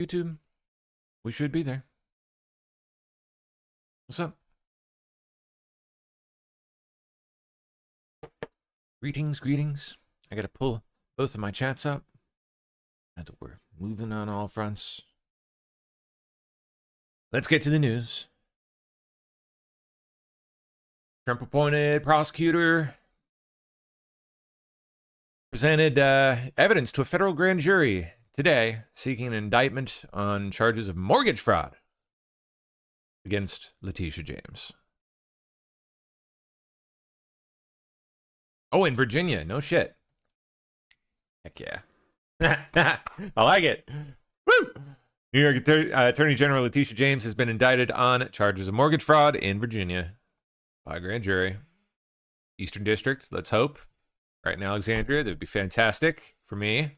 YouTube, we should be there. What's up? Greetings. I gotta pull both of my chats up. Now that we're moving on all fronts. Let's get to the news. Trump-appointed prosecutor presented evidence to a federal grand jury today seeking an indictment on charges of mortgage fraud against LETITIA James. Oh, in Virginia. No shit. Heck yeah. I like it. Woo! New York Attorney General LETITIA James has been indicted on charges of mortgage fraud in Virginia by a grand jury. Eastern District, let's hope. Right in Alexandria, that would be fantastic for me.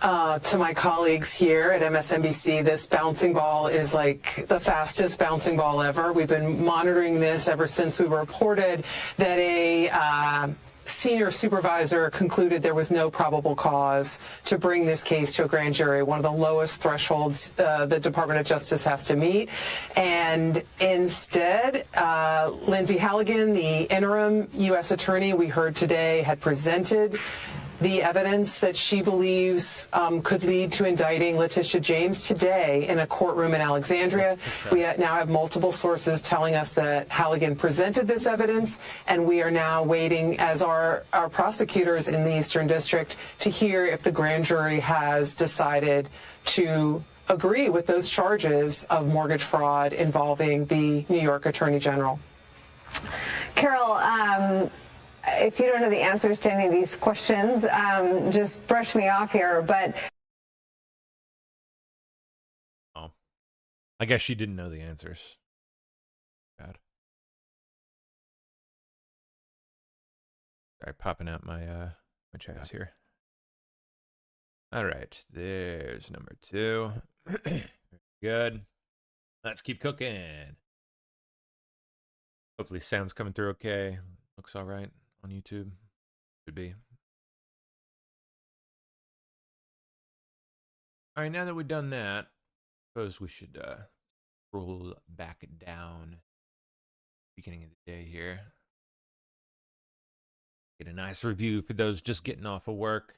To my colleagues here at MSNBC, this bouncing ball is like the fastest bouncing ball ever. We've been monitoring this ever since we reported that a senior supervisor concluded there was no probable cause to bring this case to a grand jury, one of the lowest thresholds the Department of Justice has to meet. And instead, Lindsay Halligan, the interim U.S. attorney we heard today, had presented the evidence that she believes could lead to indicting LETITIA James today in a courtroom in Alexandria. We now have multiple sources telling us that Halligan presented this evidence, and we are now waiting, as our prosecutors in the Eastern District, to hear if the grand jury has decided to agree with those charges of mortgage fraud involving the New York Attorney General. Carol, if you don't know the answers to any of these questions, just brush me off here, but... Oh. I guess she didn't know the answers. God. Sorry, popping out my my chats here. All right, there's number 2. Good. Let's keep cooking. Hopefully sound's coming through okay. Looks all right on YouTube. Should be. All right, now that we've done that, I suppose we should roll back down beginning of the day here. Get a nice review for those just getting off of work.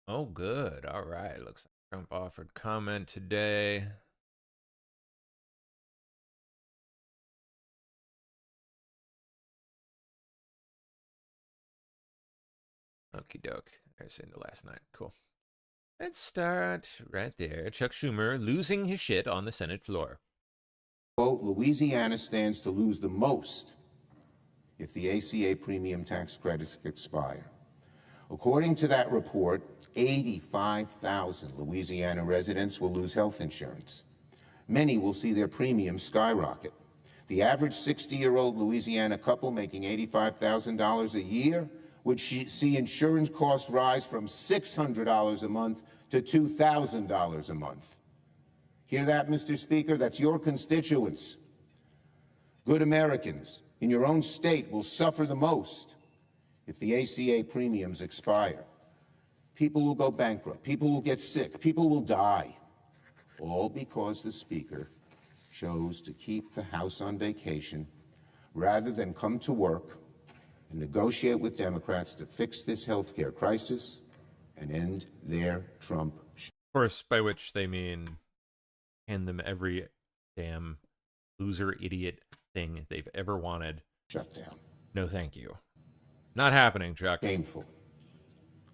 Oh, good. All right. Looks like Trump offered comment today. Okie doke. I was saying the last night. Cool. Let's start right there. Chuck Schumer losing his shit on the Senate floor. Quote, Louisiana stands to lose the most if the ACA premium tax credits expire. According to that report, 85,000 Louisiana residents will lose health insurance. Many will see their premiums skyrocket. The average 60-year-old Louisiana couple making $85,000 a year would see insurance costs rise from $600 a month to $2,000 a month. Hear that, Mr. Speaker? That's your constituents. Good Americans in your own state will suffer the most if the ACA premiums expire. People will go bankrupt. People will get sick. People will die. All because the Speaker chose to keep the House on vacation rather than come to work and negotiate with Democrats to fix this health care crisis and end their Trump. Of course, by which they mean hand them every damn loser idiot thing they've ever wanted. Shut down. No, thank you. Not happening, Chuck. Painful.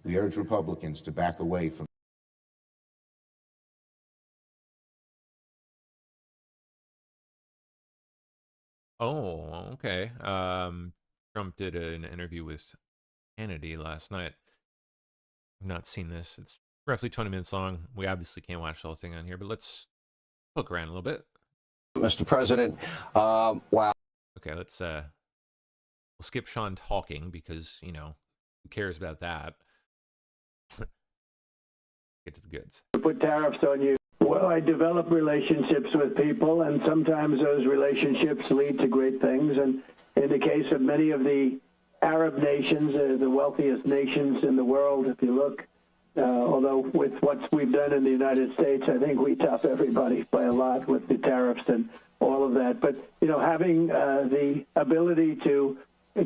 We urge Republicans to back away from. Oh, okay. Trump did an interview with Kennedy last night. I've not seen this. It's roughly 20 minutes long. We obviously can't watch the whole thing on here, but let's poke around a little bit. Mr. President, wow. Okay, let's we'll skip Sean talking because, you know, who cares about that? Get to the goods. Put tariffs on you. Well, I develop relationships with people, and sometimes those relationships lead to great things. And in the case of many of the Arab nations, the wealthiest nations in the world, if you look. Although with what we've done in the United States, I think we top everybody by a lot with the tariffs and all of that. But, having the ability to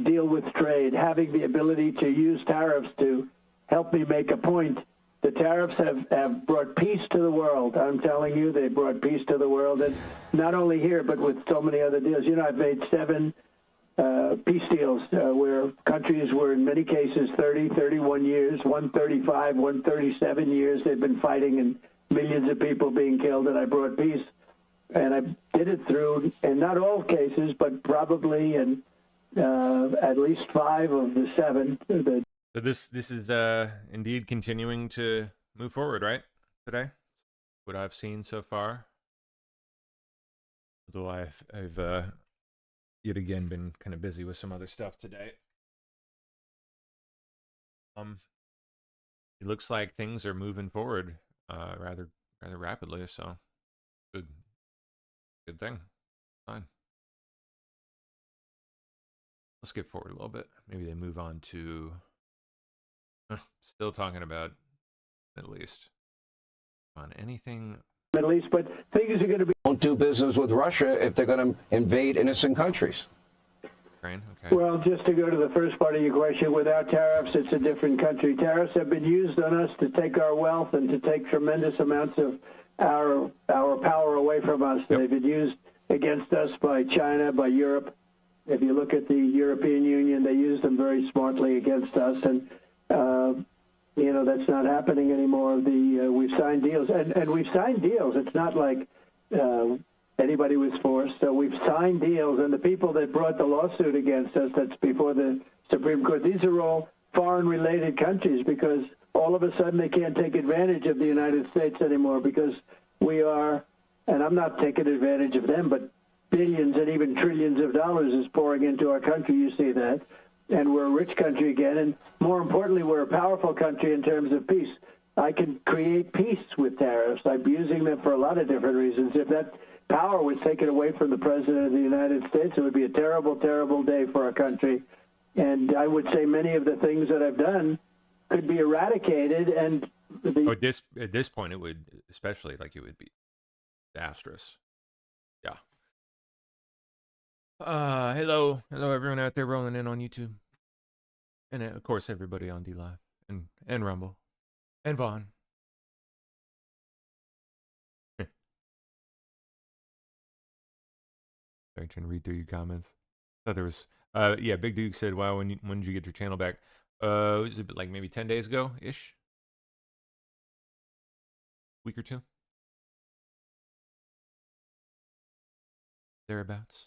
deal with trade, having the ability to use tariffs to help me make a point, the tariffs have brought peace to the world. I'm telling you, they brought peace to the world. And not only here, but with so many other deals. I've made 7 peace deals where countries were in many cases 30, 31 years, 135, 137 years. They've been fighting and millions of people being killed, and I brought peace. And I did it through, in not all cases, but probably in at least 5 of the 7. So this is indeed continuing to move forward, right? Today, what I've seen so far. Although I've yet again been kind of busy with some other stuff today. It looks like things are moving forward rather rapidly, so good thing. Fine. Let's skip forward a little bit. Maybe they move on to still talking about Middle East. On anything Middle East, but things are going to be. Don't do business with Russia if they're going to invade innocent countries. Ukraine? Okay. Well, just to go to the first part of your question, without tariffs, it's a different country. Tariffs have been used on us to take our wealth and to take tremendous amounts of our power away from us. Yep. They've been used against us by China, by Europe. If you look at the European Union, they use them very smartly against us, and that's not happening anymore. We've signed deals, and we've signed deals. It's not like anybody was forced. So we've signed deals, and the people that brought the lawsuit against us, that's before the Supreme Court, these are all foreign-related countries because all of a sudden they can't take advantage of the United States anymore because we are, and I'm not taking advantage of them, but billions and even trillions of dollars is pouring into our country. You see that. And we're a rich country again, and more importantly, we're a powerful country in terms of peace. I can create peace with tariffs. I'm using them for a lot of different reasons. If that power was taken away from the President of the United States, it would be a terrible, terrible day for our country. And I would say many of the things that I've done could be eradicated. And at this point, it would, especially it would be disastrous. Yeah. Hello everyone out there rolling in on YouTube, and of course everybody on D Live and Rumble and Vaughn. Sorry, trying to read through your comments. Thought there was yeah, Big Duke said, "Wow, when did you get your channel back?" Was it like maybe 10 days ago ish, week or 2, thereabouts.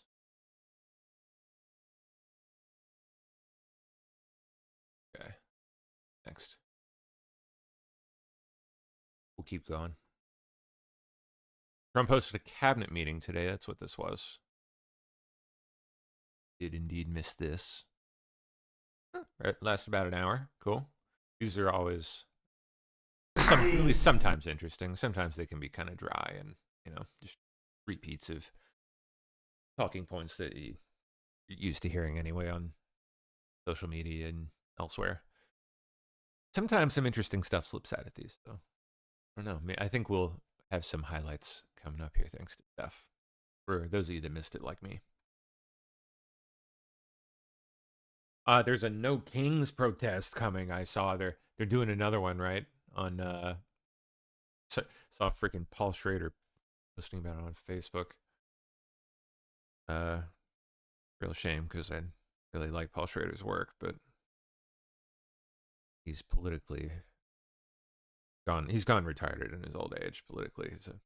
Okay, next. We'll keep going. Trump hosted a cabinet meeting today. That's what this was. Did indeed miss this. It lasted about an hour. Cool. These are always, at least sometimes interesting. Sometimes they can be kind of dry and, just repeats of talking points that you're used to hearing anyway on social media and elsewhere. Sometimes some interesting stuff slips out at these, though. I don't know. I think we'll have some highlights coming up here, thanks to Steph. For those of you that missed it, like me. There's a No Kings protest coming. I saw they're doing another one, right? On saw freaking Paul Schrader posting about it on Facebook. Real shame because I really like Paul Schrader's work, but he's politically gone. He's gone retired in his old age. Politically, he's a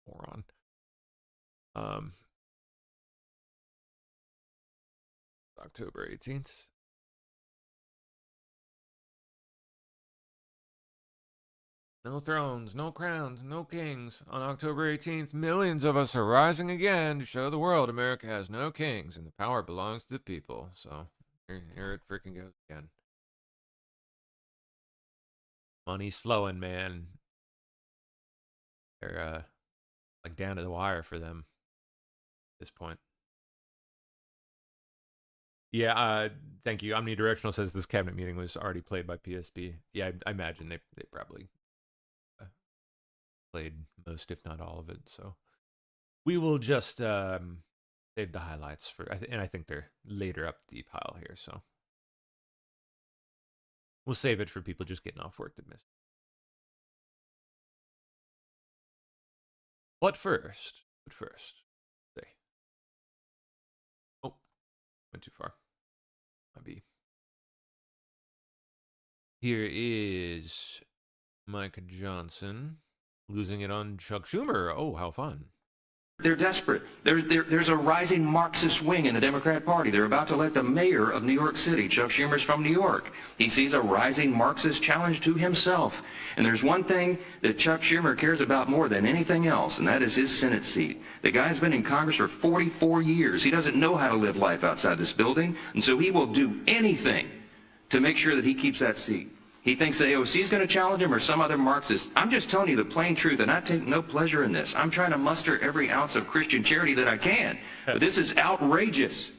moron. October 18th. No thrones, no crowns, no kings. On October 18th, millions of us are rising again to show the world America has no kings and the power belongs to the people. So here it freaking goes again. Money's flowing, man. They're like down to the wire for them at this point. Yeah, thank you. Omnidirectional says this cabinet meeting was already played by PSB. Yeah, I imagine they probably played most, if not all of it. So we will just save the highlights for, and I think they're later up the pile here. So we'll save it for people just getting off work to miss. But first, say, oh, went too far. Might be. Here is Mike Johnson losing it on Chuck Schumer. Oh, how fun. They're desperate. There's a rising Marxist wing in the Democrat Party. They're about to elect the mayor of New York City. Chuck Schumer's from New York. He sees a rising Marxist challenge to himself. And there's one thing that Chuck Schumer cares about more than anything else, and that is his Senate seat. The guy's been in Congress for 44 years. He doesn't know how to live life outside this building, and so he will do anything to make sure that he keeps that seat. He thinks AOC is going to challenge him or some other Marxist. I'm just telling you the plain truth, and I take no pleasure in this. I'm trying to muster every ounce of Christian charity that I can. But this is outrageous.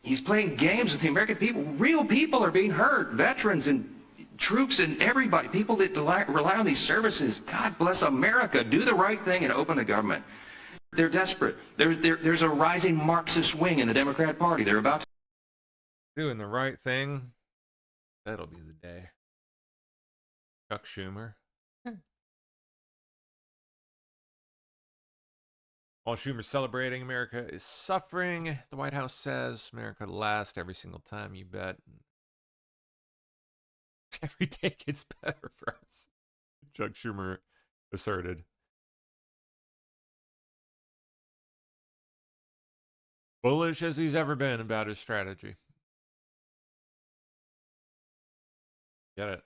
He's playing games with the American people. Real people are being hurt. Veterans and troops and everybody. People that rely on these services. God bless America. Do the right thing and open the government. They're desperate. There's a rising Marxist wing in the Democrat Party. They're about to Doing the right thing. That'll be the day. Chuck Schumer. While Schumer's celebrating, America is suffering. The White House says America last every single time, you bet. Every day gets better for us. Chuck Schumer asserted. Bullish as he's ever been about his strategy. Get it.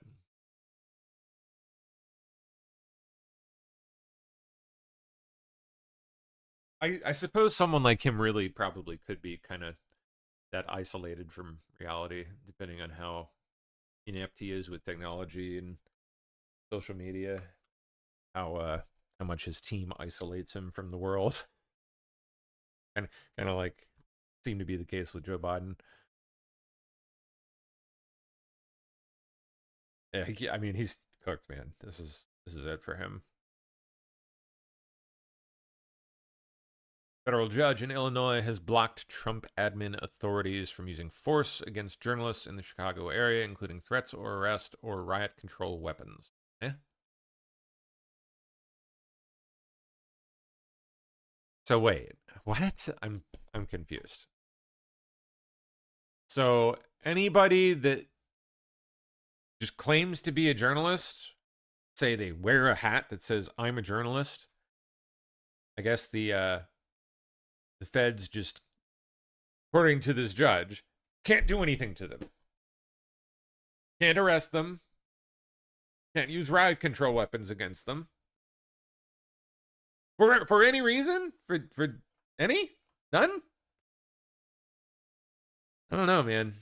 I suppose someone like him really probably could be kind of that isolated from reality, depending on how inept he is with technology and social media, how much his team isolates him from the world. And kind of like seemed to be the case with Joe Biden. Yeah, I mean, he's cooked, man. This is it for him. Federal judge in Illinois has blocked Trump admin authorities from using force against journalists in the Chicago area, including threats or arrest or riot control weapons. So wait, what? I'm confused. So anybody that just claims to be a journalist, say they wear a hat that says I'm a journalist, I guess the feds just, according to this judge, can't do anything to them. Can't arrest them. Can't use riot control weapons against them. For any reason? For any? None? I don't know, man.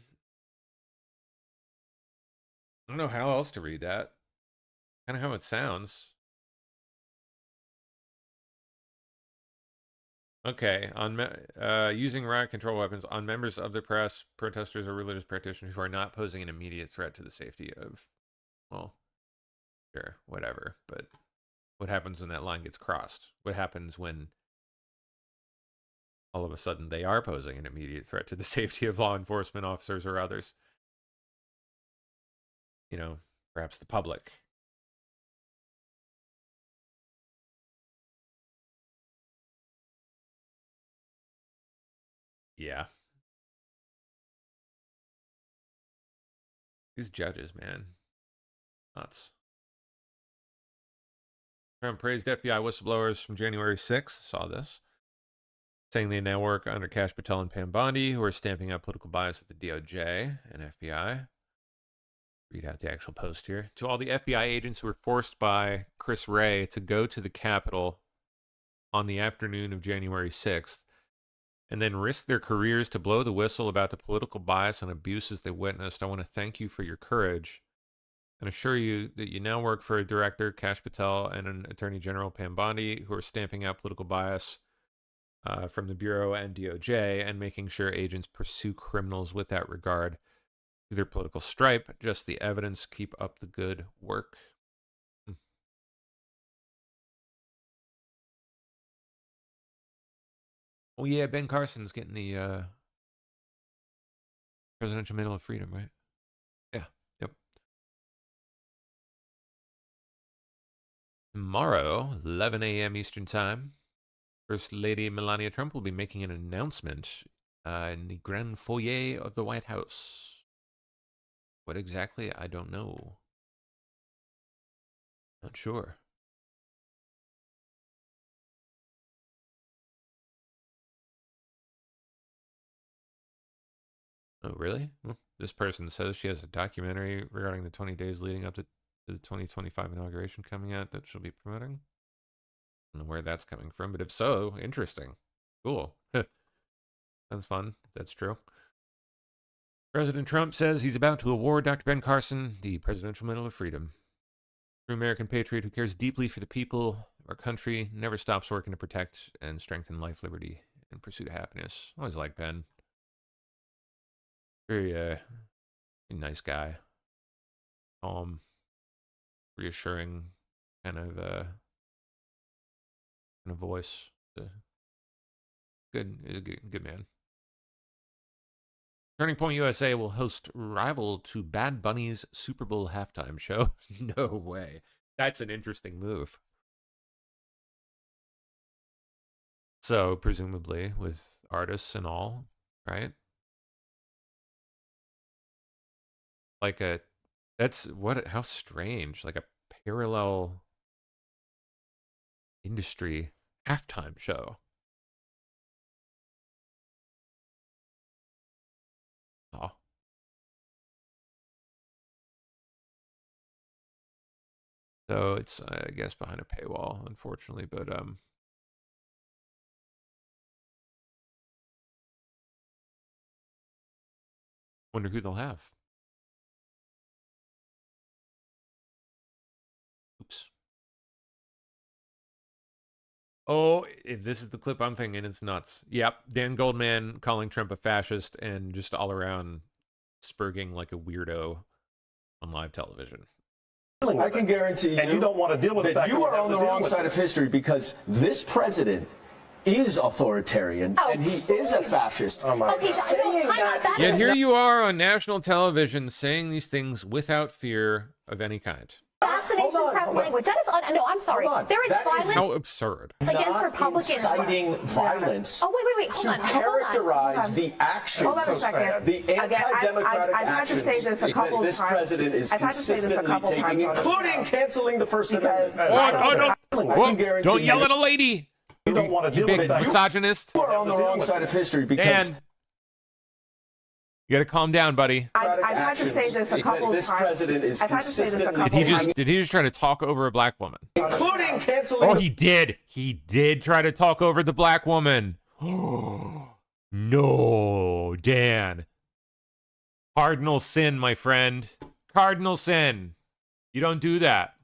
I don't know how else to read that. Kind of how it sounds. Okay, on using riot control weapons on members of the press, protesters, or religious practitioners who are not posing an immediate threat to the safety of, well, sure, whatever. But what happens when that line gets crossed? What happens when all of a sudden they are posing an immediate threat to the safety of law enforcement officers or others? You know, perhaps the public. Yeah. These judges, man. Nuts. Trump praised FBI whistleblowers from January 6th. Saw this. Saying they now work under Kash Patel and Pam Bondi, who are stamping out political bias at the DOJ and FBI. Read out the actual post here. To all the FBI agents who were forced by Chris Wray to go to the Capitol on the afternoon of January 6th, and then risk their careers to blow the whistle about the political bias and abuses they witnessed, I want to thank you for your courage and assure you that you now work for a director, Kash Patel, and an attorney general, Pam Bondi, who are stamping out political bias from the Bureau and DOJ, and making sure agents pursue criminals without regard to their political stripe. Just the evidence. Keep up the good work. Oh yeah, Ben Carson's getting the Presidential Medal of Freedom, right? Yeah. Yep. Tomorrow, 11 a.m. Eastern Time, First Lady Melania Trump will be making an announcement in the Grand Foyer of the White House. What exactly? I don't know. Not sure. Oh, really? Well, this person says she has a documentary regarding the 20 days leading up to the 2025 inauguration coming out that she'll be promoting. I don't know where that's coming from, but if so, interesting. Cool. Sounds fun. That's true. President Trump says he's about to award Dr. Ben Carson the Presidential Medal of Freedom. True American patriot who cares deeply for the people of our country, never stops working to protect and strengthen life, liberty, and pursuit of happiness. Always like Ben. Very nice guy. Calm, reassuring kind of voice. He's a good man. Turning Point USA will host rival to Bad Bunny's Super Bowl halftime show. No way. That's an interesting move. So, presumably, with artists and all, right? Like how strange. Like a parallel industry halftime show. Oh. So it's, I guess, behind a paywall, unfortunately, but wonder who they'll have. Oops. Oh, if this is the clip I'm thinking, it's nuts. Yep, Dan Goldman calling Trump a fascist and just all around spurging like a weirdo on live television. I can guarantee you, and you don't want to deal with that you are on the wrong side of history, because this president is authoritarian and he is a fascist. Yet here you are on national television saying these things without fear of any kind. Assassination-prep language. That is no, I'm sorry. There is violence. How absurd. Against Republicans. Inciting violence. Oh, wait. Hold on. Characterize the actions. Hold on a second. The anti-democratic I've had to say this a couple of this times. president is I've had to say this a consistently couple of taking, times including canceling the First Amendment. Don't yell at a lady. You don't want to deal with that. Misogynist. You are on the wrong side of history because... Dan, you got to calm down, buddy. I've had to say this a couple of times. This president is I've had to say this a consistently... couple of times. Did he just try to talk over a black woman? Including canceling... Oh, he did. He did try to talk over the black woman. No, Dan. Cardinal sin, my friend. Cardinal sin. You don't do that.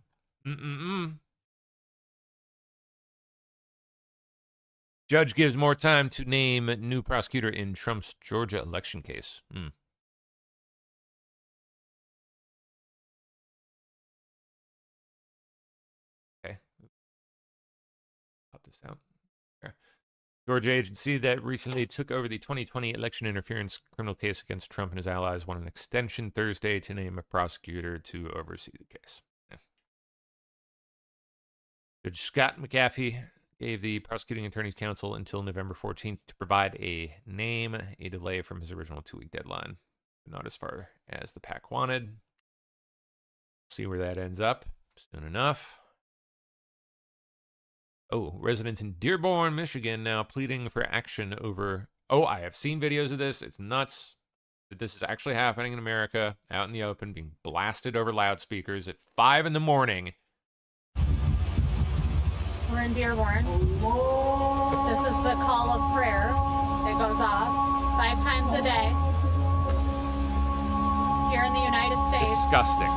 Judge gives more time to name new prosecutor in Trump's Georgia election case. Okay. Pop this out. There. Georgia agency that recently took over the 2020 election interference criminal case against Trump and his allies won an extension Thursday to name a prosecutor to oversee the case. Yeah. Judge Scott McAfee gave the prosecuting attorney's counsel until November 14th to provide a name, a delay from his original 2-week deadline. But not as far as the PAC wanted. See where that ends up soon enough. Oh, residents in Dearborn, Michigan now pleading for action over... Oh, I have seen videos of this. It's nuts that this is actually happening in America, out in the open, being blasted over loudspeakers at 5 in the morning. We're in Dearborn. This is the call of prayer that goes off 5 times a day here in the United States. Disgusting.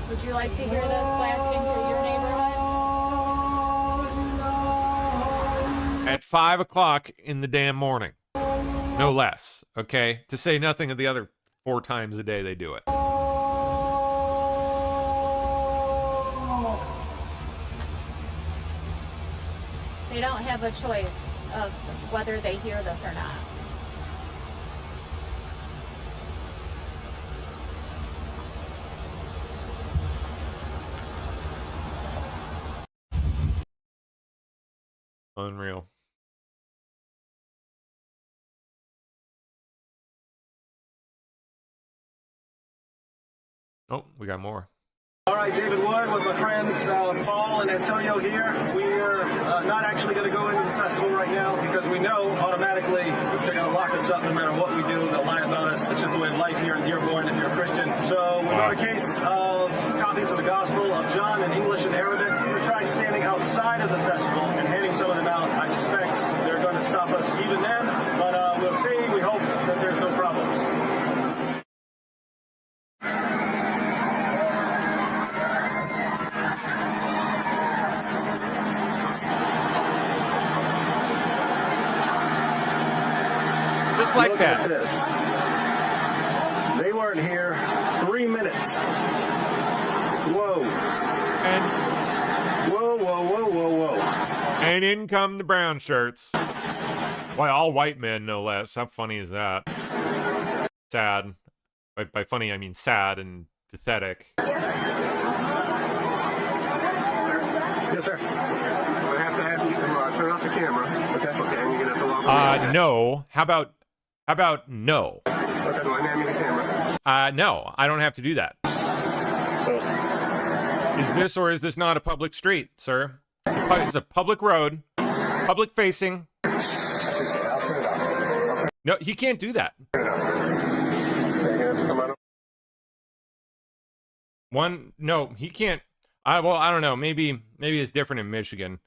Would you like to hear this blasting through your neighborhood? at 5 o'clock in the damn morning. No less, okay? To say nothing of the other 4 times a day they do it. They don't have a choice of whether they hear this or not. Unreal. Oh, we got more. All right, David Wood with my friends Paul and Antonio here. We're not actually going to go into the festival right now because we know automatically if they're going to lock us up no matter what we do, they'll lie about us. It's just the way of life here in Dearborn if you're a Christian. So we got a case of copies of the Gospel of John in English and Arabic. We're going to try standing outside of the festival and handing some of them out. I suspect they're going to stop us even then, but we'll see. We hope that there's no problems. Just like Look that. At this. They weren't here 3 minutes. Whoa. And whoa, whoa, whoa, whoa, whoa. And in come the brown shirts. Why, all white men, no less. How funny is that? Sad. By funny, I mean sad and pathetic. Yes, sir. I have to have you turn off the camera. Okay. Okay, and you're gonna have to log on. No. How about no? Okay, do I hand me the camera? No, I don't have to do that. Is this or is this not a public street, sir? It's a public road, public facing. No, he can't do that. No, he can't. Well, I don't know. Maybe it's different in Michigan.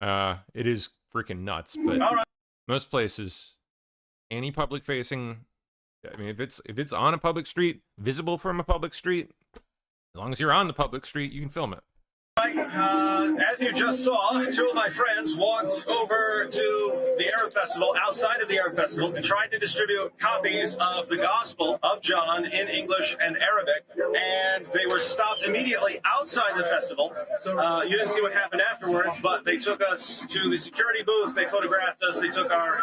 It is freaking nuts, but most places, any public facing, I mean, if it's on a public street, visible from a public street, as long as you're on the public street, you can film it. As you just saw, 2 of my friends walked over to the Arab Festival, outside of the Arab Festival, and tried to distribute copies of the Gospel of John in English and Arabic, and they were stopped immediately outside the festival. You didn't see what happened afterwards, but they took us to the security booth, they photographed us, they took our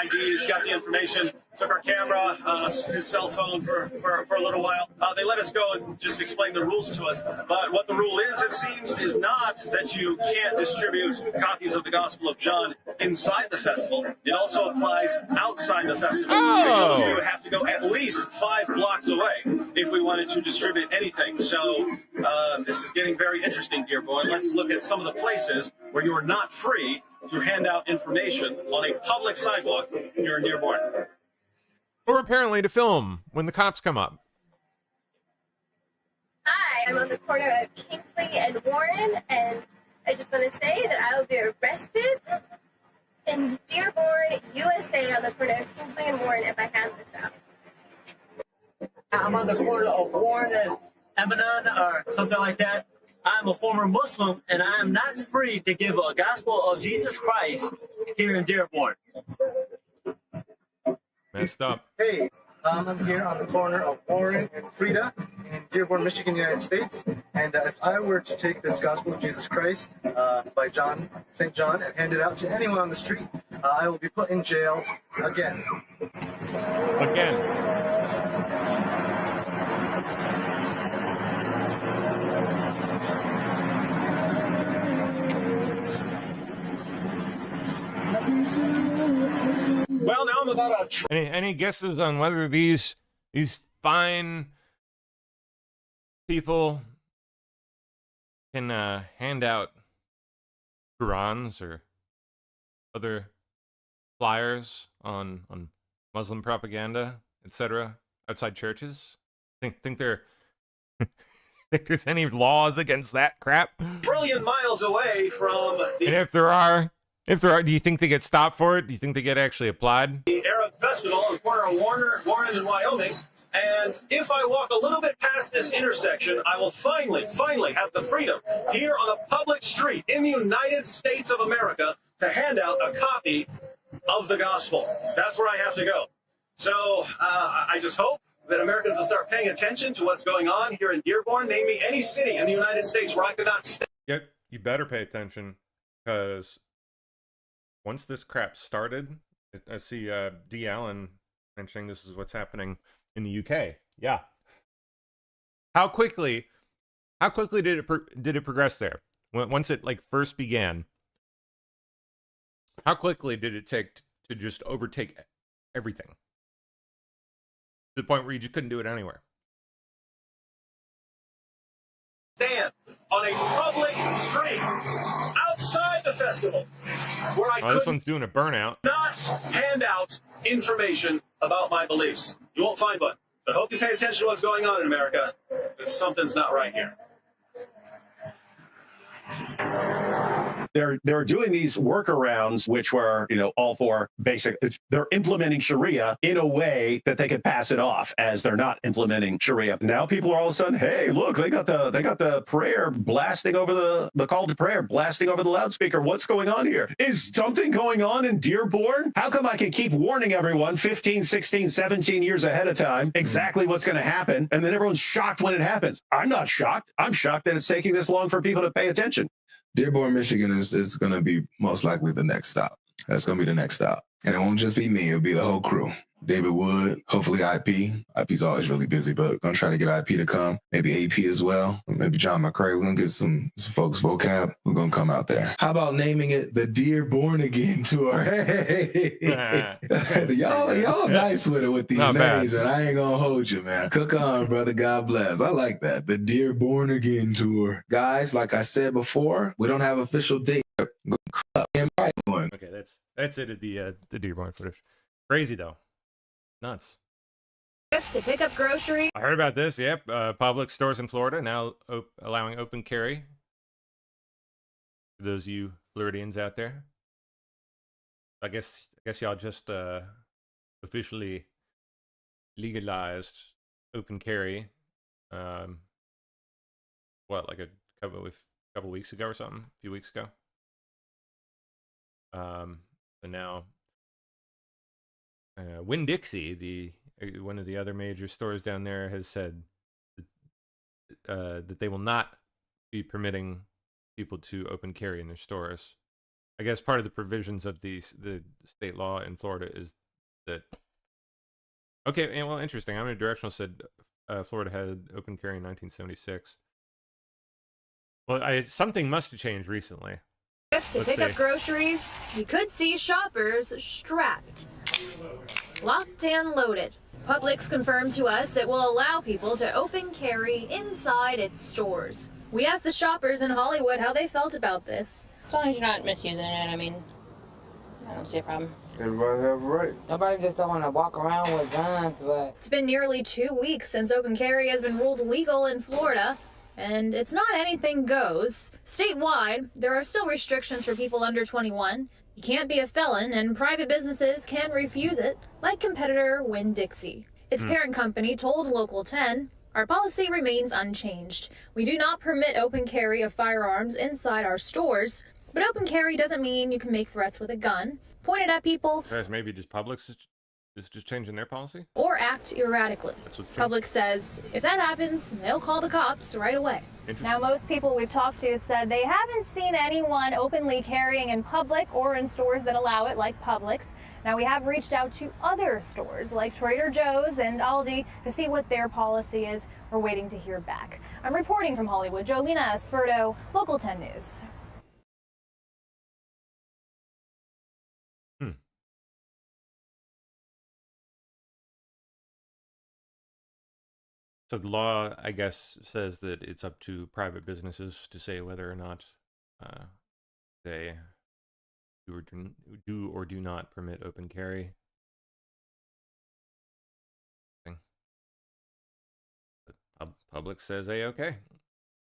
IDs, got the information, took our camera, his cell phone for a little while. They let us go and just explain the rules to us, but what the rule is, it seems, is not that you can't distribute copies of the Gospel of John inside the festival. It also applies outside the festival. It shows we would have to go at least 5 blocks away if we wanted to distribute anything. So this is getting very interesting, Dearborn. Let's look at some of the places where you are not free to hand out information on a public sidewalk here in Dearborn. Or apparently to film when the cops come up. Hi, I'm on the corner of Kingsley and Warren, and I just want to say that I will be arrested in Dearborn, USA, on the corner of Kingsley and Warren if I hand this out. I'm on the corner of Warren and Eminem or something like that. I'm a former Muslim, and I am not free to give a gospel of Jesus Christ here in Dearborn. Messed up. Hey, I'm here on the corner of Warren and Frida in Dearborn, Michigan, United States. And if I were to take this Gospel of Jesus Christ by St. John, and hand it out to anyone on the street, I will be put in jail again. Well, now I'm about to... Any guesses on whether these fine people can hand out Qurans or other flyers on Muslim propaganda, etc., outside churches? Think there think there's any laws against that crap? Trillion miles away from the... And if there are, do you think they get stopped for it? Do you think they get actually applied? The Arab Festival on the corner of Warren and Wyoming. And if I walk a little bit past this intersection, I will finally have the freedom here on a public street in the United States of America to hand out a copy of the gospel. That's where I have to go. So I just hope that Americans will start paying attention to what's going on here in Dearborn. Name me any city in the United States where I could not stay. Yep, you better pay attention, because once this crap started, I see D. Allen mentioning this is what's happening in the UK. Yeah. How quickly did it progress there? Once it like first began, how quickly did it take to just overtake everything? To the point where you just couldn't do it anywhere. Stand on a public street outside the festival where I This could one's doing a burnout. not hand out information about my beliefs. You won't find one. But I hope you pay attention to what's going on in America, because something's not right here. They're doing these workarounds, which were, all for basic. They're implementing Sharia in a way that they could pass it off as they're not implementing Sharia. Now people are all of a sudden, hey, look, they got the prayer blasting over the call to prayer blasting over the loudspeaker. What's going on here? Is something going on in Dearborn? How come I can keep warning everyone 15, 16, 17 years ahead of time exactly what's going to happen, and then everyone's shocked when it happens? I'm not shocked. I'm shocked that it's taking this long for people to pay attention. Dearborn, Michigan is going to be most likely the next stop. That's going to be the next stop. And it won't just be me. It'll be the whole crew. David Wood, hopefully IP. IP's always really busy, but going to try to get IP to come. Maybe AP as well. Maybe John McCrae. We're going to get some folks vocab. We're going to come out there. How about naming it the Dearborn Again Tour? Hey. y'all nice with it with these names, man. I ain't going to hold you, man. Cook on, brother. God bless. I like that. The Dearborn Again Tour. Guys, like I said before, we don't have official date. Okay, that's it at the Dearborn footage. Crazy though. Nuts. To pick up groceries. I heard about this. Yep, Publix stores in Florida now allowing open carry. For those of you Floridians out there, I guess y'all just officially legalized open carry. What, like a couple weeks ago or something? A few weeks ago. And now Winn-Dixie, one of the other major stores down there, has said that they will not be permitting people to open carry in their stores. I guess part of the provisions of the state law in Florida is that. Okay, well, interesting. I'm in a directional said Florida had open carry in 1976. Well, something must have changed recently. To pick up groceries, you could see shoppers strapped, locked and loaded. Publix confirmed to us it will allow people to open carry inside its stores. We asked the shoppers in Hollywood how they felt about this. As long as you're not misusing it, I mean, I don't see a problem. Everybody have a right. Nobody just don't want to walk around with guns, but... It's been nearly 2 weeks since open carry has been ruled legal in Florida. And it's not anything goes. Statewide, there are still restrictions for people under 21. You can't be a felon, and private businesses can refuse it, like competitor Winn-Dixie. Its parent company told Local 10, "Our policy remains unchanged. We do not permit open carry of firearms inside our stores, but open carry doesn't mean you can make threats with a gun, point it at people, Guys, maybe just Publix is just changing their policy? Or act erratically." Publix says if that happens, they'll call the cops right away. Now, most people we've talked to said they haven't seen anyone openly carrying in public or in stores that allow it, like Publix. Now, we have reached out to other stores like Trader Joe's and Aldi to see what their policy is. We're waiting to hear back. I'm reporting from Hollywood, Jolina Esperto, Local 10 News. So the law, I guess, says that it's up to private businesses to say whether or not they do or do not permit open carry. But Publix says, "Hey, okay,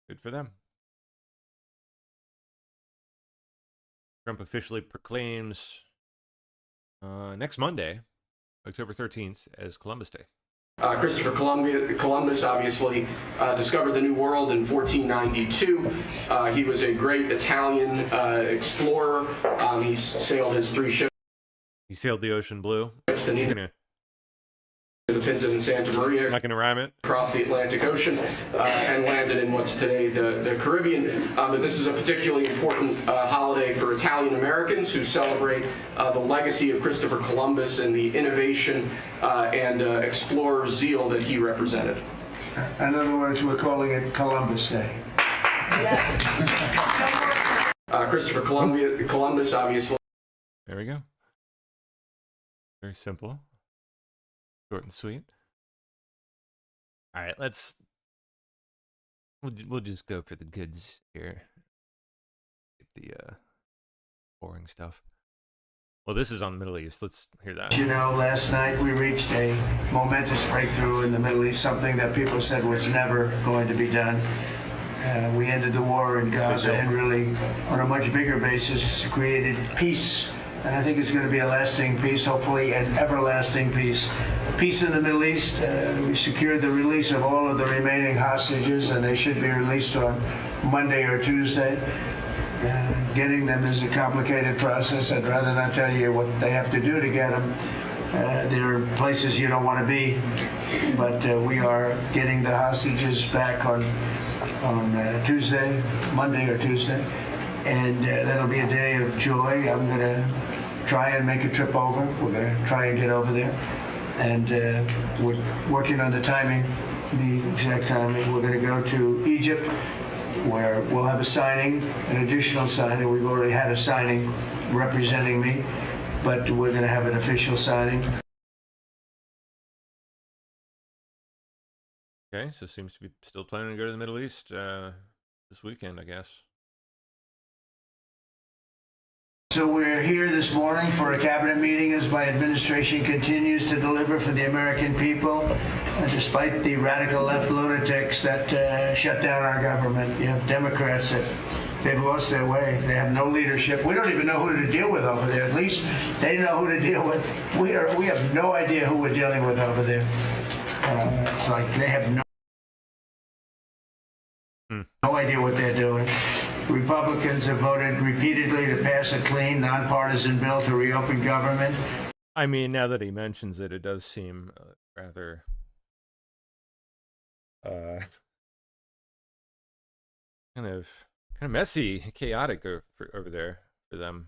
good for them." Trump officially proclaims next Monday, October 13th, as Columbus Day. Christopher Columbus obviously discovered the New World in 1492. He was a great Italian explorer. He sailed his 3 ships. He sailed the ocean blue. The Pinta and Santa Maria. Not going to rhyme it. Across the Atlantic Ocean and landed in what's today the Caribbean. But this is a particularly important holiday for Italian Americans who celebrate the legacy of Christopher Columbus and the innovation and explorer zeal that he represented. In other words, we're calling it Columbus Day. Yes. Christopher Columbus, obviously. There we go. Very simple. Short and sweet. All right, we'll just go for the goods here. Get the boring stuff. Well, this is on the Middle East. Let's hear that. You know, last night we reached a momentous breakthrough in the Middle East, something that people said was never going to be done. We ended the war in Gaza and really, on a much bigger basis, created peace. And I think it's going to be a lasting peace, hopefully an everlasting peace. Peace in the Middle East. We secured the release of all of the remaining hostages, and they should be released on Monday or Tuesday. Getting them is a complicated process. I'd rather not tell you what they have to do to get them. There are places you don't want to be, but we are getting the hostages back on Tuesday, Monday or Tuesday. And that'll be a day of joy. I'm going to try and make a trip over. We're going to try and get over there. And we're working on the timing, the exact timing. We're going to go to Egypt, where we'll have a signing, an additional signing. We've already had a signing representing me, but we're going to have an official signing. Okay, so seems to be still planning to go to the Middle East this weekend, I guess. So we're here this morning for a cabinet meeting as my administration continues to deliver for the American people, despite the radical left lunatics that shut down our government. You have Democrats that they've lost their way. They have no leadership. We don't even know who to deal with over there. At least they know who to deal with. We have no idea who we're dealing with over there. It's like they have no idea what they're doing. Republicans have voted repeatedly to pass a clean, nonpartisan bill to reopen government. I mean, now that he mentions it, it does seem rather kind of messy, chaotic over there for them.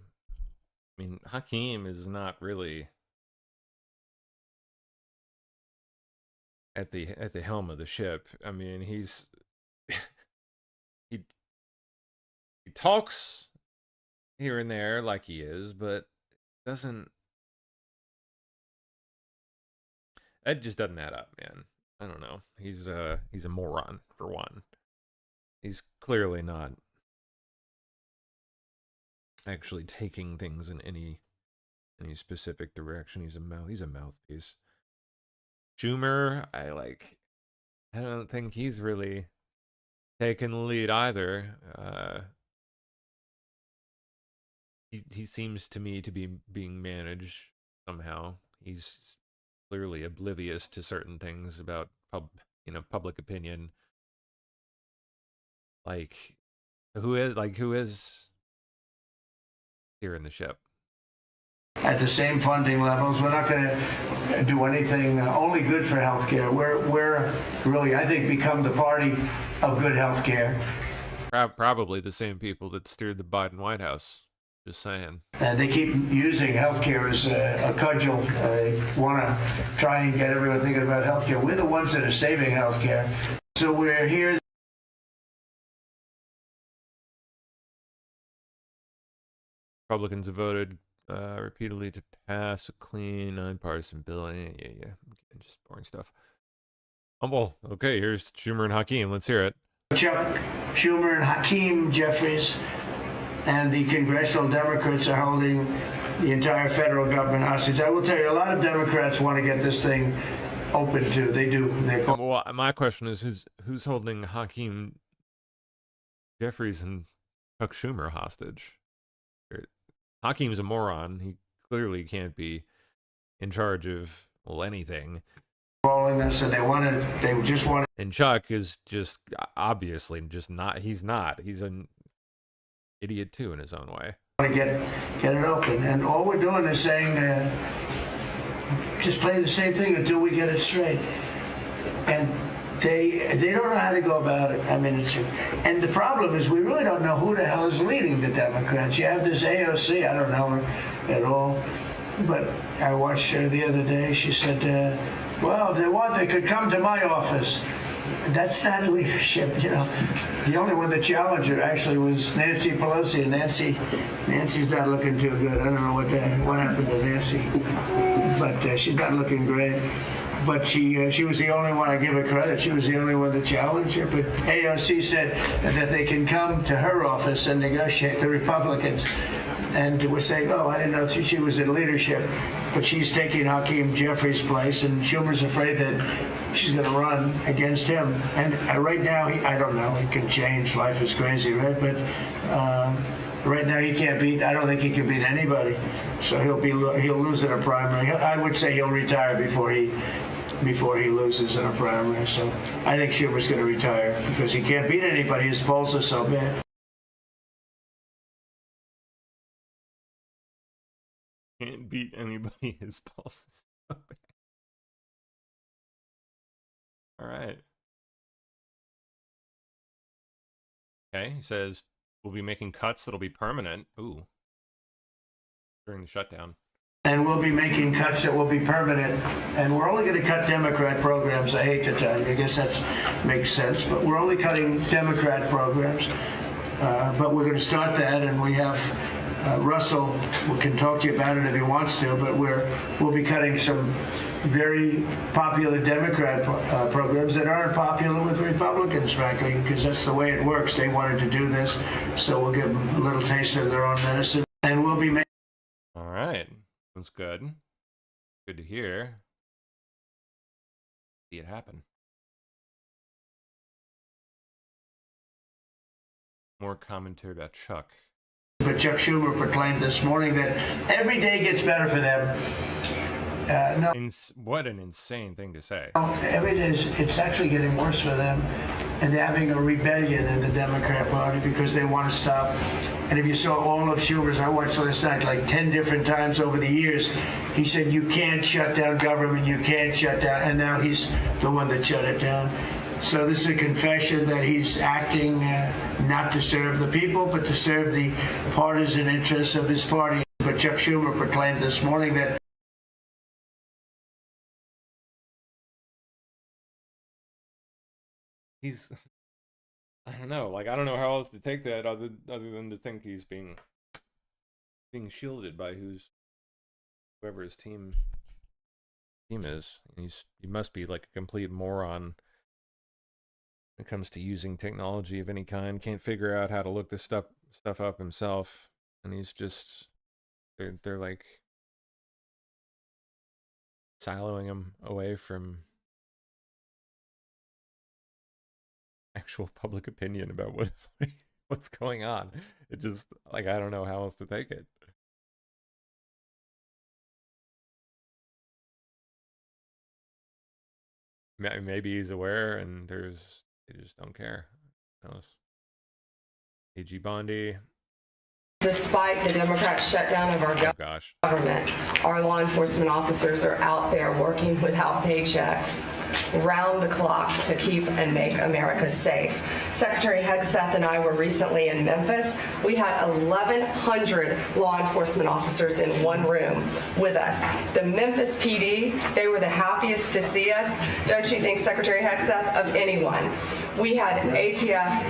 I mean, Hakeem is not really at the helm of the ship. I mean, he's he talks here and there like he is, but doesn't. That just doesn't add up, man. I don't know. He's a moron for one. He's clearly not actually taking things in any specific direction. He's a mouthpiece. Schumer, I don't think he's really taking the lead either. He seems to me to be being managed somehow. He's clearly oblivious to certain things about public opinion. Who is steering the ship? At the same funding levels, we're not going to do anything only good for healthcare. We're really, I think, become the party of good healthcare. Probably the same people that steered the Biden White House. Just saying. And they keep using healthcare as a cudgel. They want to try and get everyone thinking about healthcare. We're the ones that are saving healthcare. So we're here. Republicans have voted repeatedly to pass a clean, nonpartisan bill. Yeah. Just boring stuff. Well, okay, here's Schumer and Hakeem. Let's hear it. Chuck Schumer and Hakeem Jeffries and the congressional Democrats are holding the entire federal government hostage. I will tell you, a lot of Democrats want to get this thing open too. They do. Well, my question is, who's holding Hakeem Jeffries and Chuck Schumer hostage? Hakeem's a moron. He clearly can't be in charge of anything. All controlling us, and they just want. And Chuck is just obviously just not. He's not. He's an idiot too in his own way. To get it open, and all we're doing is saying, just play the same thing until we get it straight. And they don't know how to go about it. I mean, and the problem is we really don't know who the hell is leading the Democrats. You have this AOC, I don't know her at all, but I watched her the other day. She said, well, if they want, they could come to my office. That's not leadership, you know. The only one that challenged her actually was Nancy Pelosi, and Nancy's not looking too good. I don't know what happened to Nancy, but she's not looking great. But she was the only one, I give her credit, she was the only one that challenged her. But AOC said that they can come to her office and negotiate, the Republicans. And we're saying, oh, I didn't know she was in leadership. But she's taking Hakeem Jeffries' place, and Schumer's afraid that she's going to run against him. And right now, I don't know, it can change, life is crazy, right? But right now he can't beat, I don't think he can beat anybody. So he'll lose in a primary. I would say he'll retire before he loses in a primary. So I think Schumer's going to retire because he can't beat anybody. His polls are so bad. Can't beat anybody. His pulse is so bad. All right. Okay, he says we'll be making cuts that'll be permanent. Ooh. During the shutdown. And we'll be making cuts that will be permanent. And we're only going to cut Democrat programs. I hate to tell you. I guess that makes sense. But we're only cutting Democrat programs. But we're going to start that. And we have Russell can talk to you about it if he wants to. But we'll be cutting some very popular Democrat programs that aren't popular with Republicans, frankly, because that's the way it works. They wanted to do this. So we'll give them a little taste of their own medicine. And we'll be making. All right. That's good. Good to hear. See it happen. More commentary about Chuck. But Chuck Schumer proclaimed this morning that every day gets better for them. What an insane thing to say. Every day, it's actually getting worse for them. And they're having a rebellion in the Democrat Party because they want to stop. And if you saw all of Schumer's, I watched last night like 10 different times over the years, he said, you can't shut down government, you can't shut down. And now he's the one that shut it down. So this is a confession that he's acting not to serve the people, but to serve the partisan interests of his party. But Chuck Schumer proclaimed this morning that he's, I don't know, like, I don't know how else to take that other than to think he's being shielded by whoever his team is. He must be like a complete moron when it comes to using technology of any kind. Can't figure out how to look this stuff up himself, and he's just they're like siloing him away from actual public opinion about what's going on. It just, like, I don't know how else to take it. Maybe he's aware and they just don't care. Who knows? AG Bondi. Despite the Democrat shutdown of our government, our law enforcement officers are out there working without paychecks, round the clock, to keep and make America safe. Secretary Hegseth and I were recently in Memphis. We had 1,100 law enforcement officers in one room with us. The Memphis PD, they were the happiest to see us, don't you think, Secretary Hegseth, of anyone? We had ATF,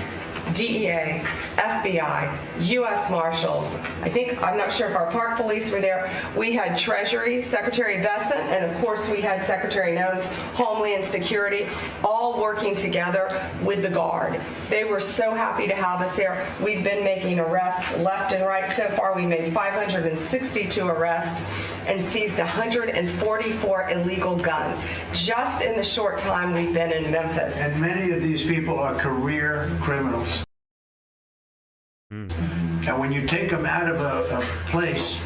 DEA, FBI, U.S. Marshals. I'm not sure if our park police were there. We had Treasury, Secretary Bessent, and of course we had Secretary Nones, Homeland Security, all working together with the Guard. They were so happy to have us there. We've been making arrests left and right. So far we made 562 arrests and seized 144 illegal guns just in the short time we've been in Memphis. And many of these people are career criminals. And when you take them out of a place,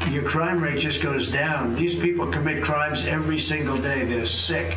your crime rate just goes down. These people commit crimes every single day. They're sick.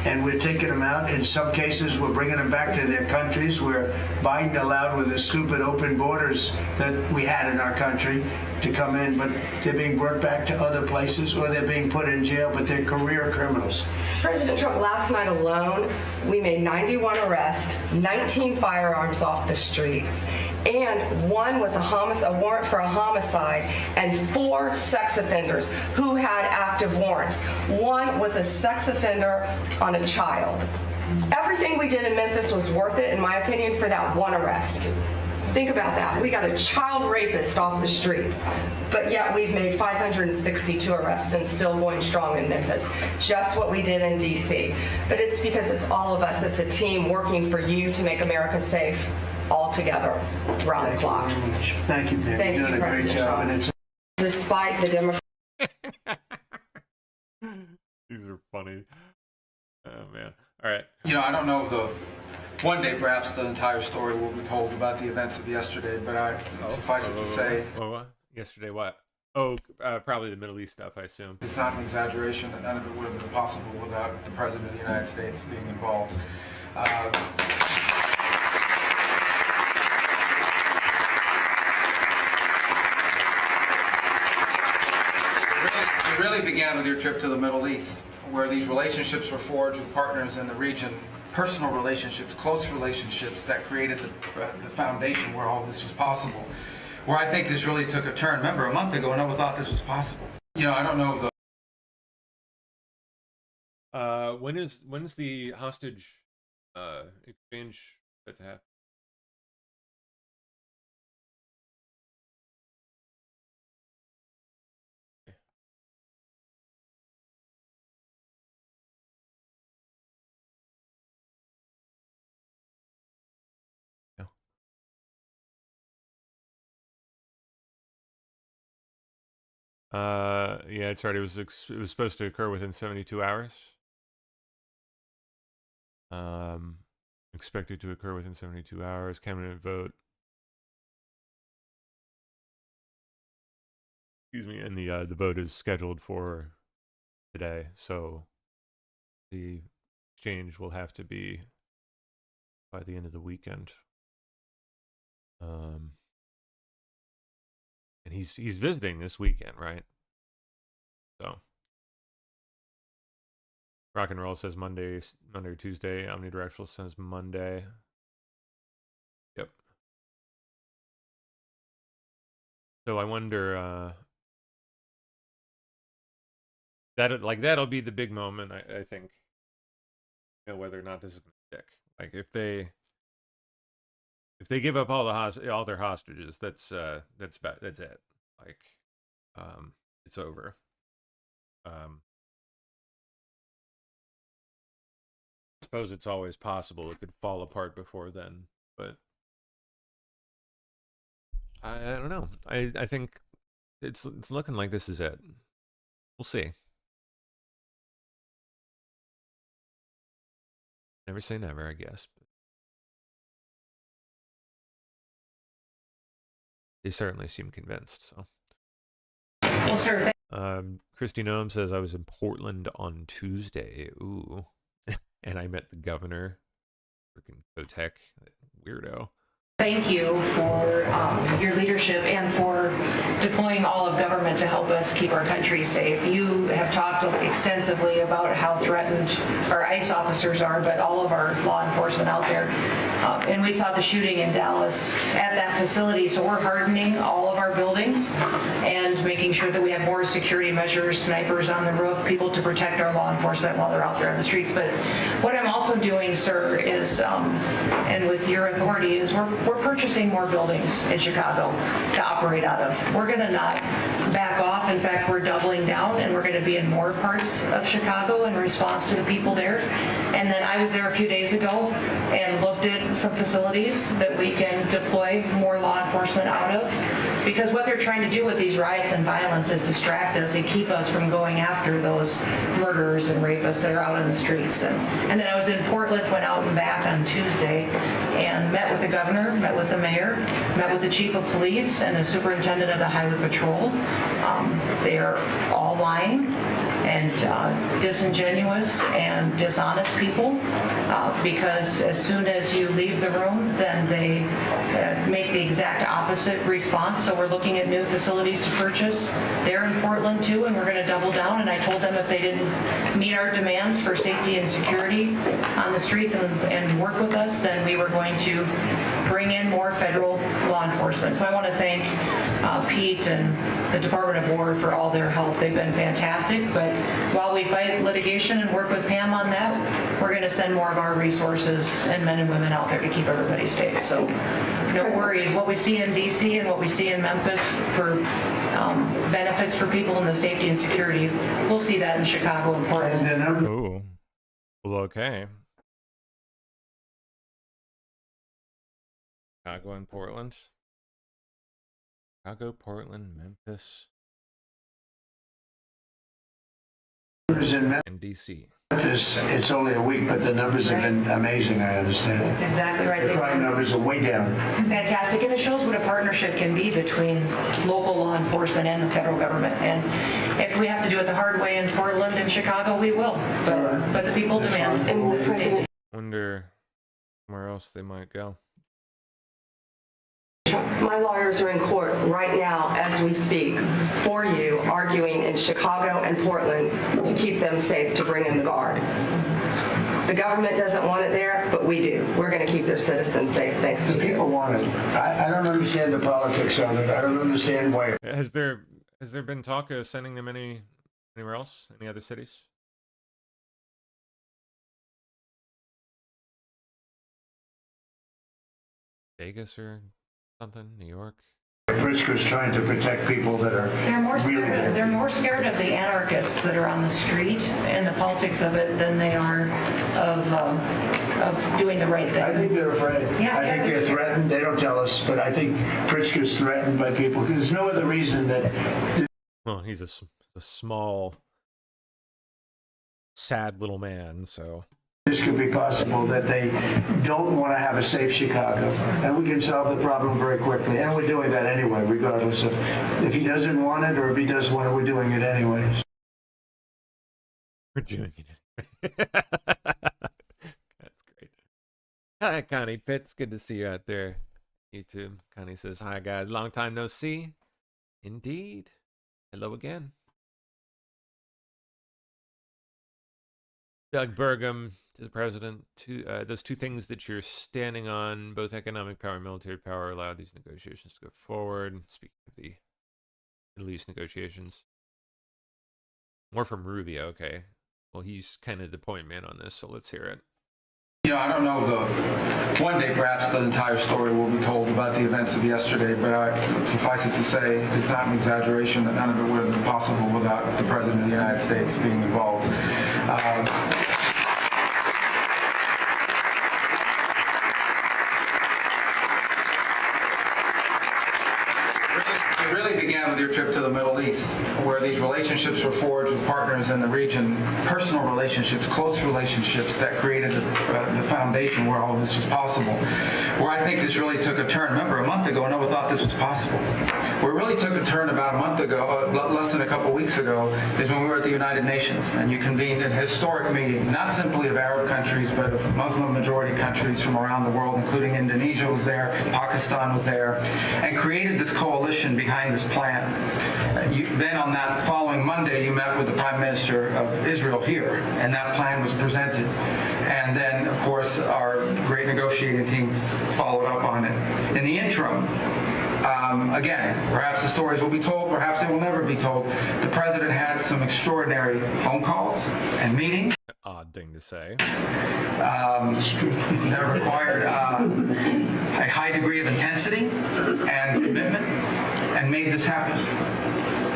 and we're taking them out. In some cases, we're bringing them back to their countries where Biden allowed, with the stupid open borders that we had in our country, to come in, but they're being brought back to other places, or they're being put in jail, but they're career criminals. President Trump, last night alone, we made 91 arrests, 19 firearms off the streets, and one was a warrant for a homicide, and 4 sex offenders who had active warrants. One was a sex offender on a child. Everything we did in Memphis was worth it, in my opinion, for that one arrest. Think about that. We got a child rapist off the streets, but yet we've made 562 arrests and still going strong in Memphis. Just what we did in D.C. But it's because it's all of us. It's a team working for you to make America safe, all together, round the clock. Thank you, Pam. You're doing a great job. And despite the Democrats. These are funny. Oh, man. All right. You know, I don't know if one day perhaps the entire story will be told about the events of yesterday, but suffice it to say. What? Yesterday what? Oh, probably the Middle East stuff, I assume. It's not an exaggeration that none of it would have been possible without the President of the United States being involved. It really began with your trip to the Middle East, where these relationships were forged with partners in the region. Personal relationships, close relationships that created the foundation where all this was possible. Where I think this really took a turn. Remember, a month ago, no one thought this was possible. You know, I don't know if the... When's the hostage exchange set to happen? Yeah, it's right. It was supposed to occur within 72 hours. Expected to occur within 72 hours. Cabinet vote. Excuse me, and the vote is scheduled for today, so the exchange will have to be by the end of the weekend. And he's visiting this weekend, right? So Rock and Roll says Monday or Tuesday. Omnidirectional says Monday. Yep. So I wonder that'll be the big moment, I think. You know, whether or not this is gonna stick. Like if they give up all their hostages, that's it. Like, it's over. I suppose it's always possible it could fall apart before then, but I don't know. I think it's looking like this is it. We'll see. Never say never, I guess. They certainly seem convinced. So, well, sir. Christy Noem says I was in Portland on Tuesday. Ooh, and I met the governor. Freaking Kotek, weirdo. Thank you for your leadership and for deploying all of government to help us keep our country safe. You have talked extensively about how threatened our ICE officers are, but all of our law enforcement out there. And we saw the shooting in Dallas at that facility, so we're hardening all of our buildings and making sure that we have more security measures, snipers on the roof, people to protect our law enforcement while they're out there on the streets. But what I'm also doing, sir, is, and with your authority, is we're purchasing more buildings in Chicago to operate out of. We're going to not back off. In fact, we're doubling down, and we're going to be in more parts of Chicago in response to the people there. And then I was there a few days ago and looked at some facilities that we can deploy more law enforcement out of, because what they're trying to do with these riots and violence is distract us and keep us from going after those murderers and rapists that are out in the streets. And then I was in Portland, went out and back on Tuesday and met with the governor, met with the mayor, met with the chief of police and the superintendent of the highway patrol. They are all lying and disingenuous and dishonest people, because as soon as you leave the room, then they make the exact opposite response. So we're looking at new facilities to purchase. They're in Portland too, and we're going to double down. And I told them if they didn't meet our demands for safety and security on the streets and work with us, then we were going to bring in more federal law enforcement. So I want to thank Pete and the Department of War for all their help. They've been fantastic. But while we fight litigation and work with Pam on that, we're going to send more of our resources and men and women out there to keep everybody safe. So no worries. What we see in D.C. and what we see in Memphis for benefits for people in the safety and security, we'll see that in Chicago and Portland. Ooh. Well, okay. Chicago and Portland. Chicago, Portland, Memphis, and DC. Memphis, it's only a week, but the numbers have been amazing, I understand. That's exactly right. The crime numbers are way down. Fantastic, and it shows what a partnership can be between local law enforcement and the federal government. And if we have to do it the hard way in Portland and Chicago, we will. But the people demand it. Wonder where else they might go. My lawyers are in court right now as we speak for you, arguing in Chicago and Portland to keep them safe, to bring in the guard. The government doesn't want it there, but we do. We're going to keep their citizens safe thanks to you. People want it. I don't understand the politics of it. I don't understand why. Has there been talk of sending them anywhere else? Any other cities? Vegas or something? New York? Pritzker's trying to protect people that are They're more scared of the anarchists that are on the street and the politics of it than they are of doing the right thing. I think they're afraid. Yeah, I think they're threatened. They don't tell us, but I think Pritzker's threatened by people because there's no other reason that. Well, he's a small, sad little man, so. This could be possible that they don't want to have a safe Chicago, and we can solve the problem very quickly. And we're doing that anyway, regardless of if he doesn't want it or if he does want it. We're doing it anyways. We're doing it. That's great. Hi, Connie Pitts. Good to see you out there. YouTube. Connie says, "Hi guys, long time no see." Indeed. Hello again. Doug Burgum to the president. Those two things that you're standing on, both economic power and military power, allow these negotiations to go forward. Speaking of the Middle East negotiations. More from Rubio, okay. Well, he's kind of the point man on this, so let's hear it. You know, I don't know one day perhaps the entire story will be told about the events of yesterday, but suffice it to say, it's not an exaggeration that none of it would have been possible without the President of the United States being involved. It really began with your trip to the Middle East, where these relationships were forged with partners in the region, personal relationships, close relationships that created the foundation where all this was possible. Where I think this really took a turn. Remember, a month ago, no one thought this was possible. Where it really took a turn about a month ago, less than a couple weeks ago, is when we were at the United Nations, and you convened a historic meeting, not simply of Arab countries, but of Muslim-majority countries from around the world, including Indonesia was there, Pakistan was there, and created this coalition behind this plan. Then on that following Monday, you met with the Prime Minister of Israel here, and that plan was presented. And then, of course, our great negotiating team followed up on it. In the interim, again, perhaps the stories will be told, perhaps they will never be told. The President had some extraordinary phone calls and meetings. Odd thing to say. That required a high degree of intensity and commitment and made this happen.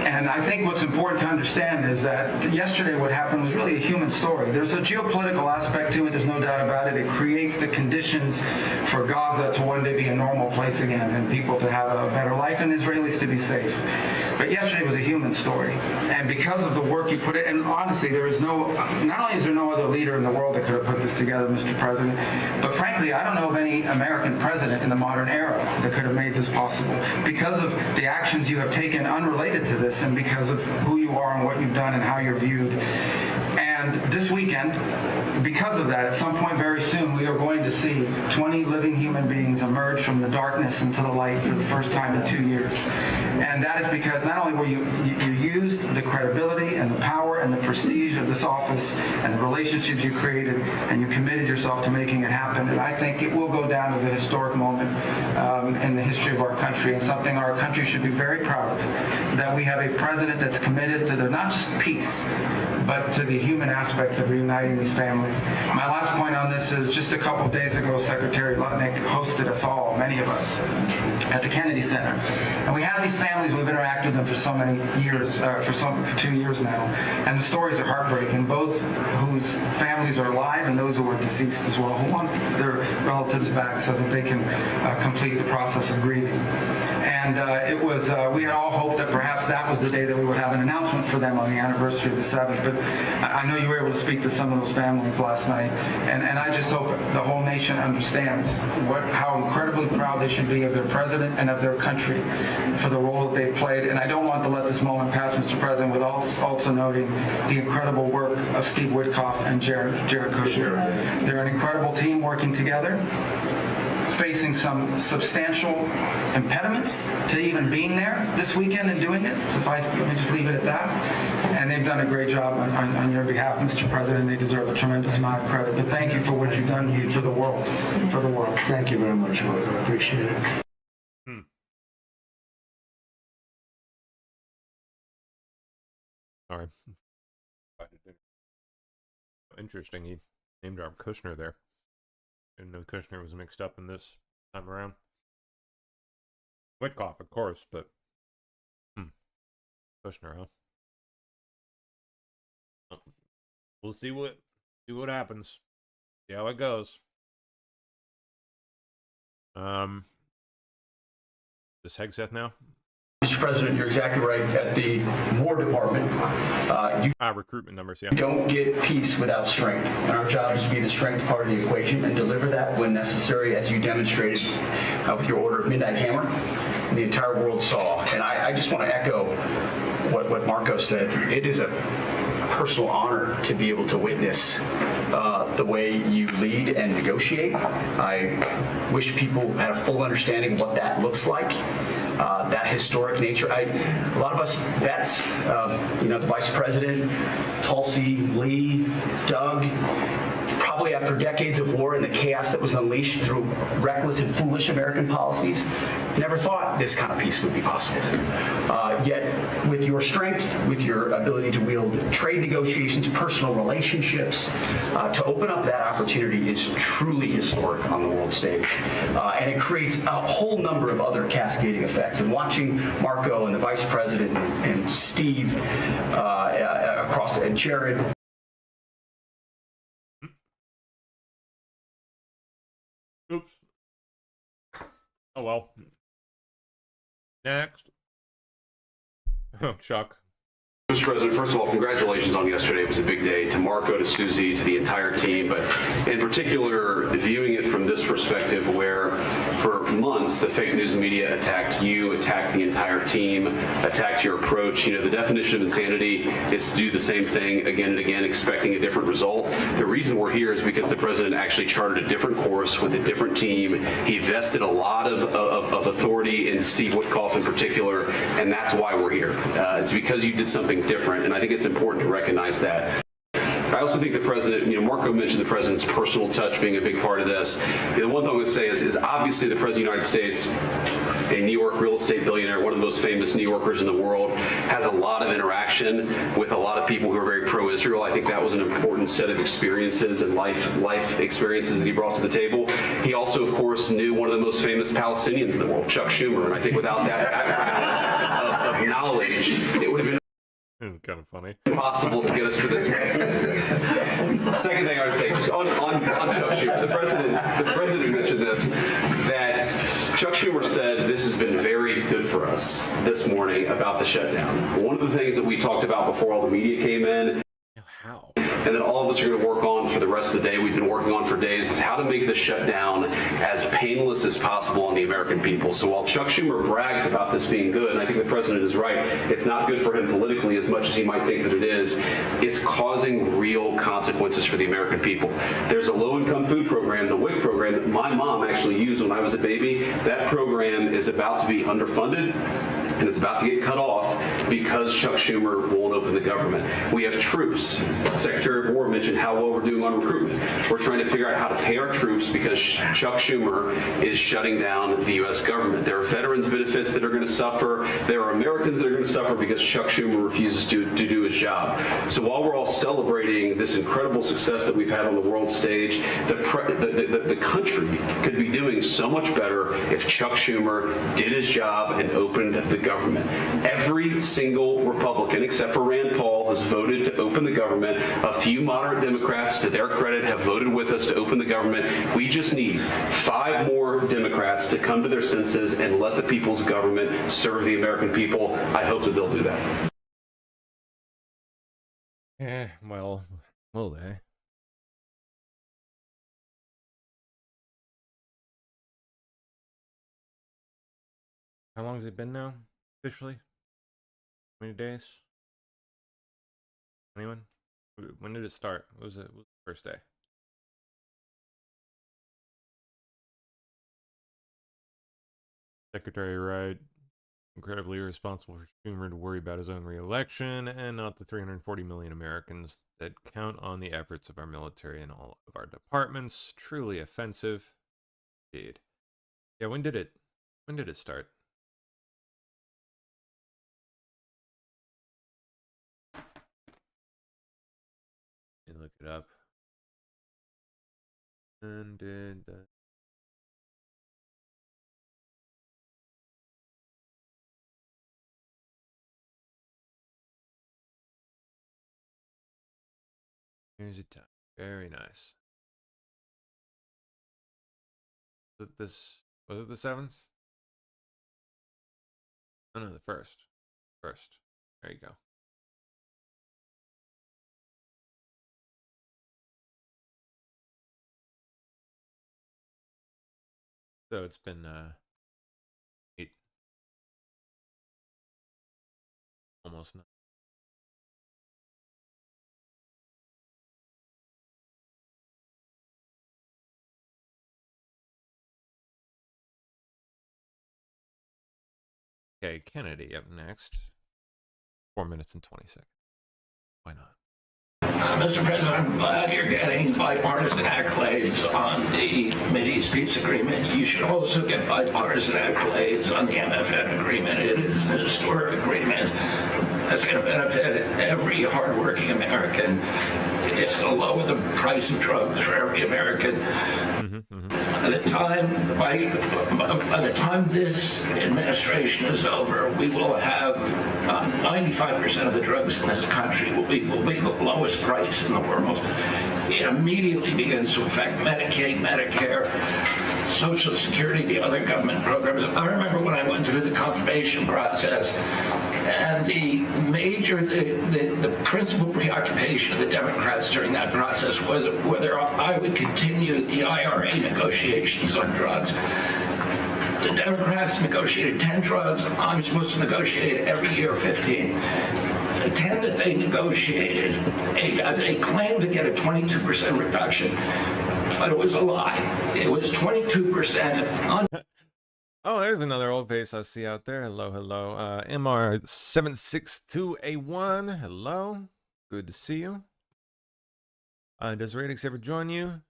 And I think what's important to understand is that yesterday what happened was really a human story. There's a geopolitical aspect to it. There's no doubt about it. It creates the conditions for Gaza to one day be a normal place again and people to have a better life and Israelis to be safe. But yesterday was a human story. And because of the work you put in, and honestly, there is not only is there no other leader in the world that could have put this together, Mr. President, but frankly, I don't know of any American president in the modern era that could have made this possible. Because of the actions you have taken unrelated to this and because of who you are and what you've done and how you're viewed. And this weekend, because of that, at some point very soon, we are going to see 20 living human beings emerge from the darkness into the light for the first time in 2 years. And that is because not only were you used the credibility and the power and the prestige of this office and the relationships you created, and you committed yourself to making it happen. And I think it will go down as a historic moment in the history of our country, and something our country should be very proud of, that we have a president that's committed to not just peace, but to the human aspect of reuniting these families. My last point on this is just a couple of days ago, Secretary Lutnick hosted us all, many of us, at the Kennedy Center. And we have these families, we've interacted with them for so many years, for 2 years now. And the stories are heartbreaking, both whose families are alive and those who are deceased as well, who want their relatives back so that they can complete the process of grieving. And we had all hoped that perhaps that was the day that we would have an announcement for them on the anniversary of the 7th. But I know you were able to speak to some of those families last night. And I just hope the whole nation understands how incredibly proud they should be of their president and of their country for the role that they've played. And I don't want to let this moment pass, Mr. President, without also noting the incredible work of Steve Witkoff and Jared Kushner. They're an incredible team working together, facing some substantial impediments to even being there this weekend and doing it. Let me just leave it at that. And they've done a great job on your behalf, Mr. President. They deserve a tremendous amount of credit. But thank you for what you've done for the world. Thank you very much, Mark. I appreciate it. Sorry. Interesting. He named our Kushner there. Didn't know Kushner was mixed up in this time around. Witkoff, of course, but Kushner, huh? We'll see what happens. See how it goes. This Hegseth now? Mr. President, you're exactly right. At the War Department, recruitment numbers, yeah. You don't get peace without strength. And our job is to be the strength part of the equation and deliver that when necessary, as you demonstrated with your Order of Midnight Hammer. The entire world saw. And I just want to echo what Marco said. It is a personal honor to be able to witness the way you lead and negotiate. I wish people had a full understanding of what that looks like. That historic nature. A lot of us vets, the Vice President, Tulsi, Lee, Doug, probably after decades of war and the chaos that was unleashed through reckless and foolish American policies, never thought this kind of peace would be possible. Yet, with your strength, with your ability to wield trade negotiations, personal relationships, to open up that opportunity is truly historic on the world stage. And it creates a whole number of other cascading effects. And watching Marco and the Vice President and Steve and Jared. Oops. Oh well. Next. Oh, Chuck. Mr. President, first of all, congratulations on yesterday. It was a big day. To Marco, to Susie, to the entire team, but in particular, viewing it from this perspective where for months the fake news media attacked you, attacked the entire team, attacked your approach. The definition of insanity is to do the same thing again and again, expecting a different result. The reason we're here is because the president actually charted a different course with a different team. He vested a lot of authority in Steve Witkoff in particular, and that's why we're here. It's because you did something different, and I think it's important to recognize that. I also think the president, Marco mentioned the president's personal touch being a big part of this. The one thing I would say is obviously the president of the United States, a New York real estate billionaire, one of the most famous New Yorkers in the world, has a lot of interaction with a lot of people who are very pro-Israel. I think that was an important set of experiences and life experiences that he brought to the table. He also, of course, knew one of the most famous Palestinians in the world, Chuck Schumer, and I think without that background of knowledge, it would have been kind of funny. Impossible to get us to this. Second thing I would say, just on year. The president mentioned this, that Chuck Schumer said this has been very good for us this morning about the shutdown. One of the things that we talked about before all the media came in, and then all of us are going to work on for the rest of the day, we've been working on for days, is how to make the shutdown as painless as possible on the American people. So while Chuck Schumer brags about this being good, and I think the president is right, it's not good for him politically as much as he might think that it is. It's causing real consequences for the American people. There's a low-income food program, the WIC program, that my mom actually used when I was a baby. That program is about to be underfunded, and it's about to get cut off because Chuck Schumer won't open the government. We have troops. Secretary of War mentioned how well we're doing on recruitment. We're trying to figure out how to pay our troops because Chuck Schumer is shutting down the U.S. government. There are veterans benefits that are going to suffer. There are Americans that are going to suffer because Chuck Schumer refuses to do his job. So while we're all celebrating this incredible success that we've had on the world stage, the country could be doing so much better if Chuck Schumer did his job and opened the government. Every single Republican, except for Rand Paul, has voted to open the government. A few moderate Democrats, to their credit, have voted with us to open the government. We just need 5 more Democrats to come to their senses and let the people's government serve the American people. I hope that they'll do that. Yeah, well, will they? How long has it been now, officially? How many days? Anyone? When did it start? What was it? What was the first day? Secretary Wright, incredibly irresponsible for Schumer to worry about his own re-election and not the 340 million Americans that count on the efforts of our military and all of our departments. Truly offensive. Indeed. Yeah, when did it start? Let me look it up. And did the here's a time. Very nice. Was it the 7th? Oh no, the 1st. There you go. So it's been 8, almost 9. Okay, Kennedy up next. 4 minutes and 20 seconds. Why not? Mr. President, I'm glad you're getting bipartisan accolades on the Mideast peace agreement. You should also get bipartisan accolades on the MFN agreement. It is an historic agreement that's going to benefit every hardworking American. It's going to lower the price of drugs for every American. By the time this administration is over, we will have 95% of the drugs in this country will be the lowest price in the world. It immediately begins to affect Medicaid, Medicare, Social Security, the other government programs. I remember when I went through the confirmation process, and the principal preoccupation of the Democrats during that process was whether I would continue the IRA negotiations on drugs. The Democrats negotiated 10 drugs. I'm supposed to negotiate every year 15. The 10 that they negotiated, they claimed to get a 22% reduction, but it was a lie. It was 22%. Oh, there's another old face I see out there. Hello, hello. MR762A1. Hello. Good to see you. Does Radix ever join you?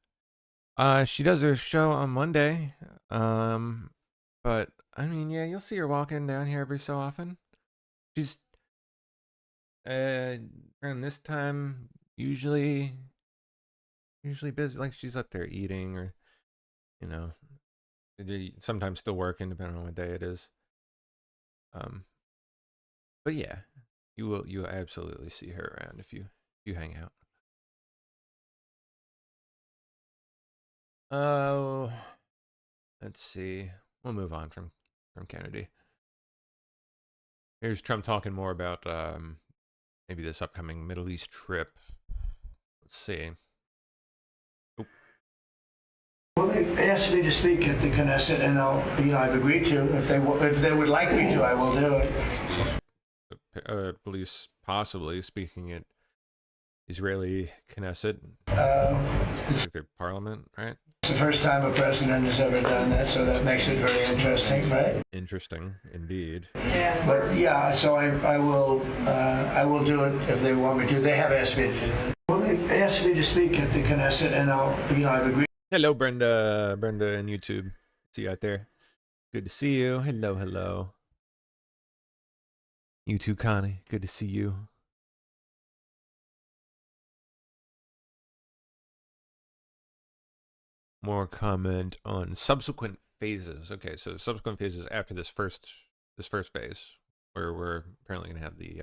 She does her show on Monday. But I mean, yeah, you'll see her walking down here every so often. She's around this time usually busy, like she's up there eating or, you know, sometimes still working depending on what day it is. But yeah, you will absolutely see her around if you hang out. Oh, let's see. We'll move on from Kennedy. Here's Trump talking more about maybe this upcoming Middle East trip. Let's see. Oh. Well, they asked me to speak at the Knesset, and I've agreed to. If they would like me to, I will do it. Police possibly speaking at Israeli Knesset, like their parliament, right? It's the first time a president has ever done that, so that makes it very interesting, right? Interesting, indeed. Yeah. But yeah, so I will do it if they want me to. They have asked me to do it. Well, they asked me to speak at the Knesset, and I've agreed. Hello, Brenda. Brenda on YouTube. See you out there. Good to see you. Hello, hello. You too, Connie. Good to see you. More comment on subsequent phases. Okay, so subsequent phases after this first phase, where we're apparently going to have the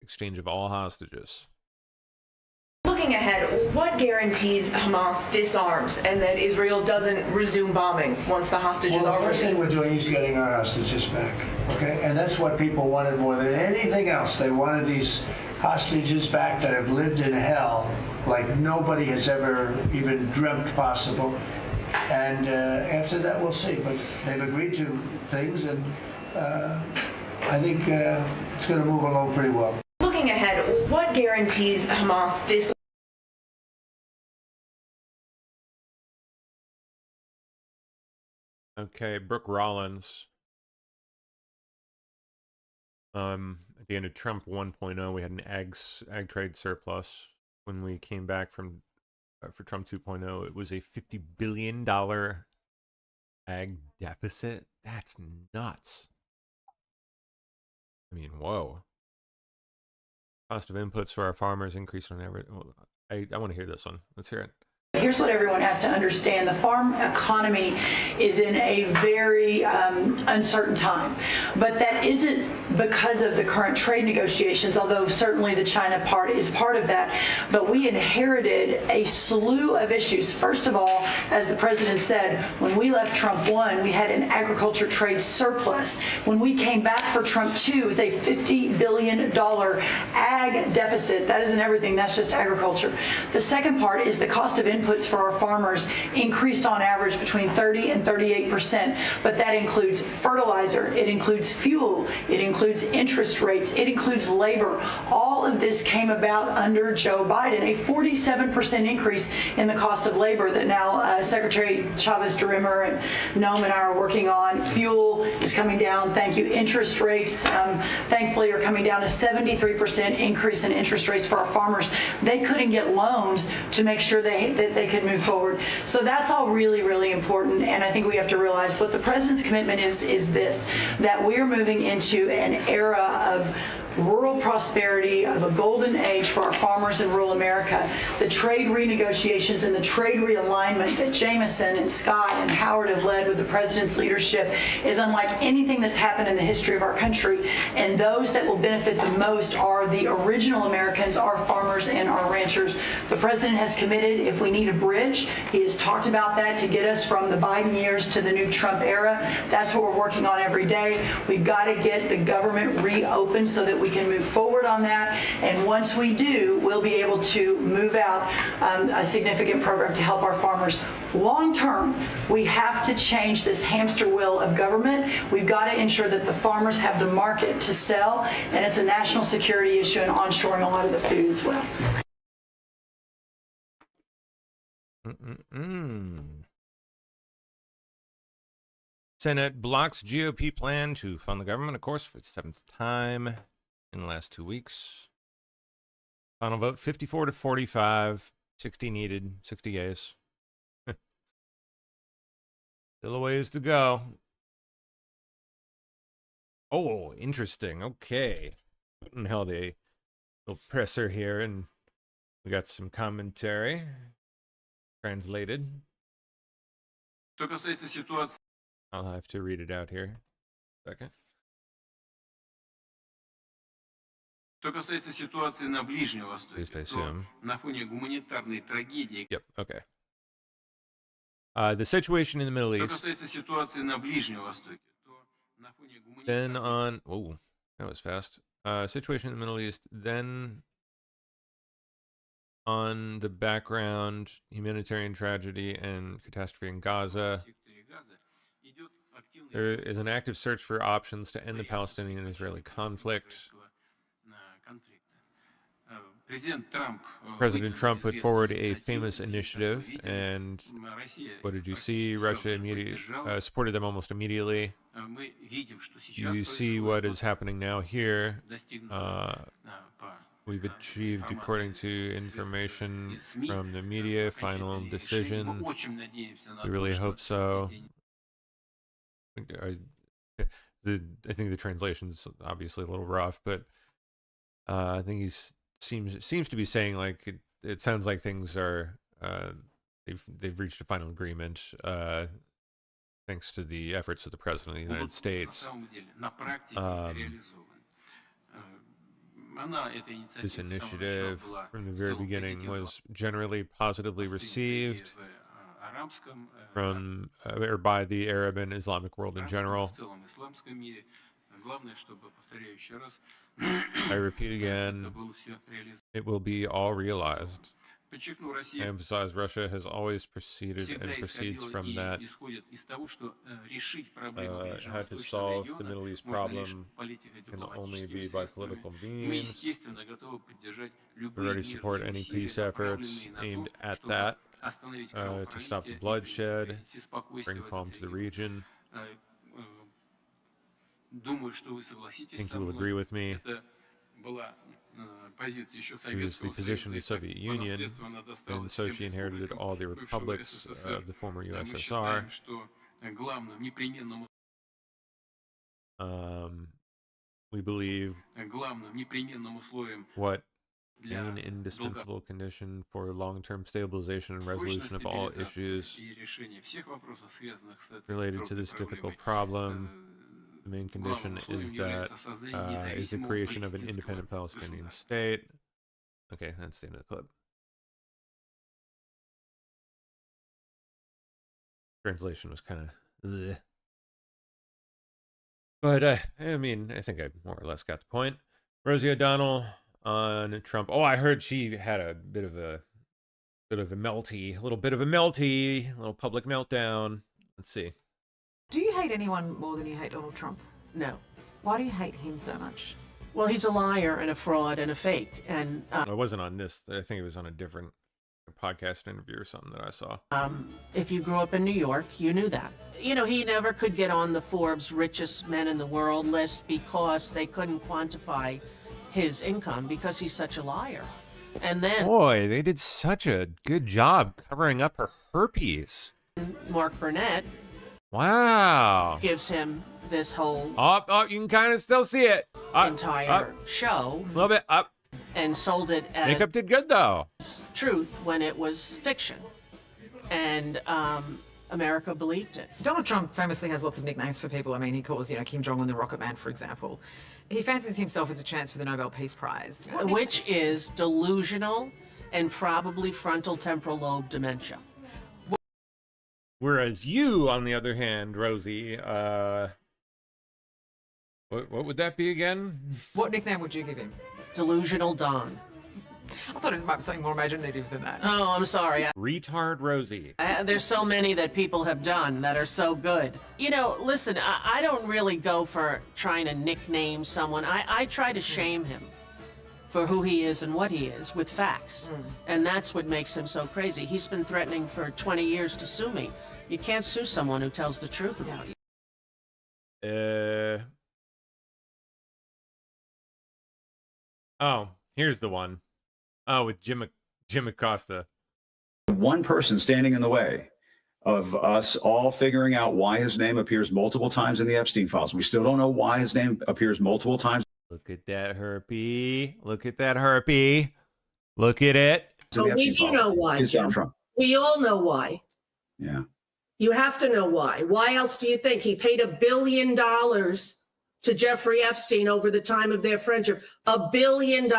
exchange of all hostages. Looking ahead, what guarantees Hamas disarms and that Israel doesn't resume bombing once the hostages are released? The first thing we're doing is getting our hostages back, okay? And that's what people wanted more than anything else. They wanted these hostages back that have lived in hell like nobody has ever even dreamt possible. And after that, we'll see. But they've agreed to things, and I think it's going to move along pretty well. Looking ahead, what guarantees Hamas disarms? Okay, Brooke Rollins. At the end of Trump 1.0, we had an ag trade surplus. When we came back from for Trump 2.0, it was a $50 billion ag deficit. That's nuts. I mean, whoa. Cost of inputs for our farmers increased on average. I want to hear this one. Let's hear it. Here's what everyone has to understand. The farm economy is in a very uncertain time. But that isn't because of the current trade negotiations, although certainly the China part is part of that. But we inherited a slew of issues. First of all, as the president said, when we left Trump 1, we had an agriculture trade surplus. When we came back for Trump 2, it was a $50 billion ag deficit. That isn't everything. That's just agriculture. The second part is the cost of inputs for our farmers increased on average between 30 and 38%, but that includes fertilizer, it includes fuel, it includes interest rates, it includes labor. All of this came about under Joe Biden, a 47% increase in the cost of labor that now Secretary Chavez-DeRimmer and Noam and I are working on. Fuel is coming down, thank you. Interest rates, thankfully, are coming down. A 73% increase in interest rates for our farmers. They couldn't get loans to make sure that they could move forward. So that's all really, really important. And I think we have to realize what the president's commitment is this, that we're moving into an era of rural prosperity, of a golden age for our farmers in rural America. The trade renegotiations and the trade realignment that Jameson and Scott and Howard have led with the president's leadership is unlike anything that's happened in the history of our country. And those that will benefit the most are the original Americans, our farmers and our ranchers. The president has committed, if we need a bridge, he has talked about that to get us from the Biden years to the new Trump era. That's what we're working on every day. We've got to get the government reopened so that we can move forward on that. And once we do, we'll be able to move out a significant program to help our farmers. Long term, we have to change this hamster wheel of government. We've got to ensure that the farmers have the market to sell, and it's a national security issue and onshoring a lot of the food as well. Senate blocks GOP plan to fund the government, of course, for the 7th time in the last 2 weeks. Final vote 54 to 45, 60 needed, 60 yeas. Still a ways to go. Oh, interesting. Okay. Putin held a little presser here, and we got some commentary translated. I'll have to read it out here. Second. Что касается ситуации на Ближнем Востоке, At least I assume. на фоне гуманитарной трагедии... Yep, okay. The situation in the Middle East. Then on, oh, that was fast. Situation in the Middle East. Then on the background, humanitarian tragedy and catastrophe in Gaza. There is an active search for options to end the Palestinian-Israeli conflict. President Trump put forward a famous initiative, and what did you see? Russia supported them almost immediately. You see what is happening now here. We've achieved, according to information from the media, final decision. We really hope so. I think the translation's obviously a little rough, but I think he's seems to be saying, like, it sounds like things are they've reached a final agreement thanks to the efforts of the President of the United States. This initiative from the very beginning was generally positively received from or by the Arab and Islamic world in general. I repeat again, it will be all realized. I emphasize Russia has always proceeded and proceeds from that. How to solve the Middle East problem can only be by political means. We already support any peace efforts aimed at that, to stop the bloodshed, bring calm to the region. I think you will agree with me. It was the position of the Soviet Union, and so she inherited all the republics of the former USSR. We believe what main indispensable condition for long-term stabilization and resolution of all issues related to this difficult problem. The main condition is that is the creation of an independent Palestinian state. Okay, that's the end of the clip. Translation was kind of, but I mean, I think I more or less got the point. Rosie O'Donnell on Trump. Oh, I heard she had a bit of a melty, a little public meltdown. Let's see. Do you hate anyone more than you hate Donald Trump? No. Why do you hate him so much? Well, he's a liar and a fraud and a fake. And it wasn't on this. I think it was on a different podcast interview or something that I saw. If you grew up in New York, you knew that. You know, he never could get on the Forbes richest men in the world list because they couldn't quantify his income because he's such a liar. And then, boy, they did such a good job covering up her herpes. Mark Burnett. Wow. Gives him this whole you can kind of still see it. Entire show. A little bit up. And sold it as makeup did good though. Truth when it was fiction. And America believed it. Donald Trump famously has lots of nicknames for people. I mean, he calls, Kim Jong-un the Rocket Man, for example. He fancies himself as a chance for the Nobel Peace Prize. Which is delusional and probably frontal temporal lobe dementia. Whereas you, on the other hand, Rosie, what would that be again? What nickname would you give him? Delusional Don. I thought it might be something more imaginative than that. Oh, I'm sorry. Retard Rosie. There's so many that people have done that are so good. Listen, I don't really go for trying to nickname someone. I try to shame him for who he is and what he is with facts. And that's what makes him so crazy. He's been threatening for 20 years to sue me. You can't sue someone who tells the truth about you. Oh, here's the one. Oh, with Jim Acosta. One person standing in the way of us all figuring out why his name appears multiple times in the Epstein files. We still don't know why his name appears multiple times. Look at that herpy. Look at that herpy. Look at it. But we do know why, Jim. We all know why. Yeah. You have to know why. Why else do you think he paid $1 billion to Jeffrey Epstein over the time of their friendship? $1 billion.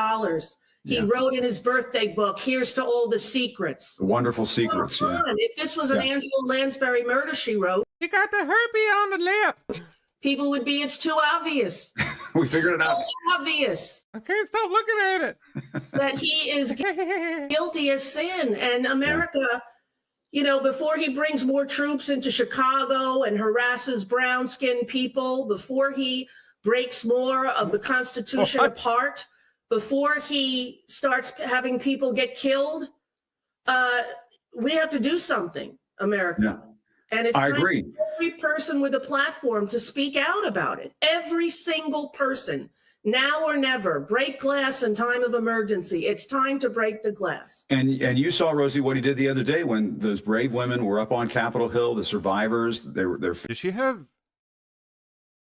He wrote in his birthday book, "Here's to all the secrets." Wonderful secrets. Come on. If this was an Angela Lansbury murder, she wrote, "You got the herpes on the lip," people would be, "It's too obvious." We figured it out. Obvious. I can't stop looking at it. That he is guilty as sin. And America, you know, before he brings more troops into Chicago and harasses brown-skinned people, before he breaks more of the Constitution apart, before he starts having people get killed, we have to do something, America. Yeah. And it's I time agree. for every person with a platform to speak out about it. Every single person, now or never. Break glass in time of emergency. It's time to break the glass. And you saw, Rosie, what he did the other day when those brave women were up on Capitol Hill, the survivors. Did she have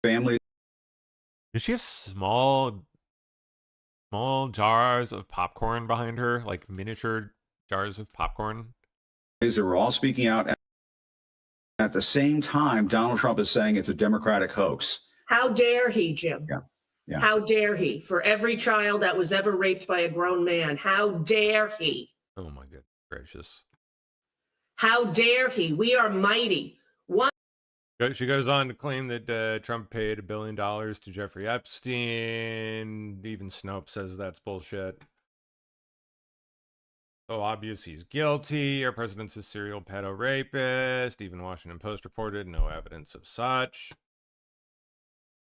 family? Did she have small jars of popcorn behind her, like miniature jars of popcorn? They were all speaking out. At the same time, Donald Trump is saying it's a Democratic hoax. How dare he, Jim? Yeah. How dare he? For every child that was ever raped by a grown man, how dare he? Oh my good gracious. How dare he? We are mighty. She goes on to claim that Trump paid $1 billion to Jeffrey Epstein. Even Snopes says that's bullshit. So obvious he's guilty. Our president's a serial pedo rapist. Even Washington Post reported no evidence of such.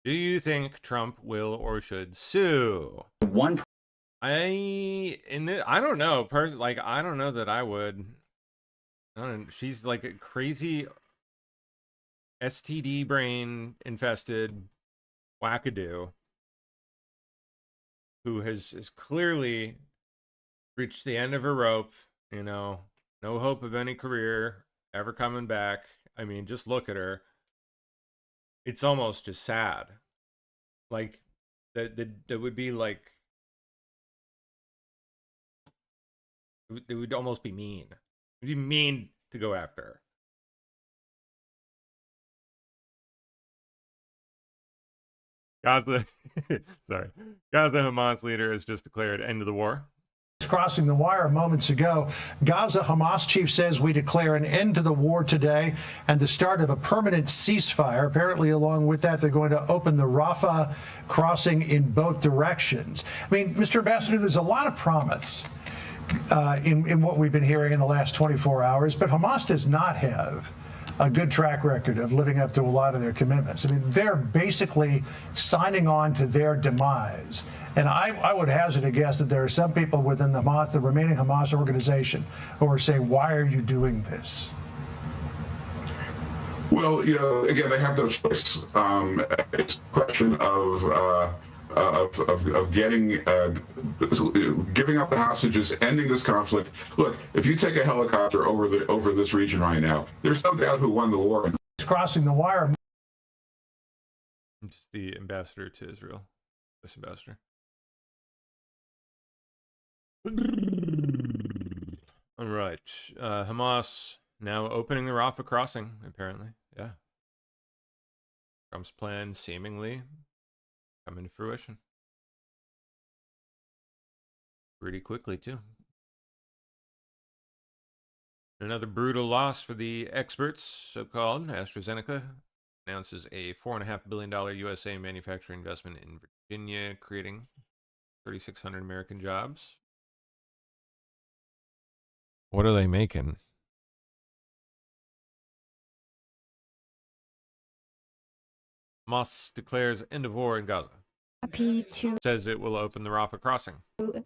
Do you think Trump will or should sue? I don't know. I don't know that I would. She's like a crazy STD brain infested wackadoo who has clearly reached the end of her rope, you know, no hope of any career ever coming back. I mean, just look at her. It's almost just sad. Like that would be like, it would almost be mean. It'd be mean to go after her. Gaza Hamas leader has just declared end of the war. Crossing the wire moments ago, Gaza Hamas chief says we declare an end to the war today and the start of a permanent ceasefire. Apparently, along with that, they're going to open the Rafah crossing in both directions. I mean, Mr. Ambassador, there's a lot of promise in what we've been hearing in the last 24 hours, but Hamas does not have a good track record of living up to a lot of their commitments. I mean, they're basically signing on to their demise. And I would hazard a guess that there are some people within the remaining Hamas organization who are saying, why are you doing this? Well, you know, again, they have no choice. It's a question of getting, giving up the hostages, ending this conflict. Look, if you take a helicopter over this region right now, there's no doubt who won the war. It's crossing the wire. I'm just the ambassador to Israel, this ambassador. All right, Hamas now opening the Rafah crossing. Apparently, yeah. Trump's plan seemingly coming to fruition pretty quickly too. Another brutal loss for the experts, so-called. AstraZeneca announces a $4.5 billion USA manufacturing investment in Virginia, creating 3,600 American jobs. What are they making? Hamas declares end of war in Gaza. Happy to Says it will open the Rafah crossing.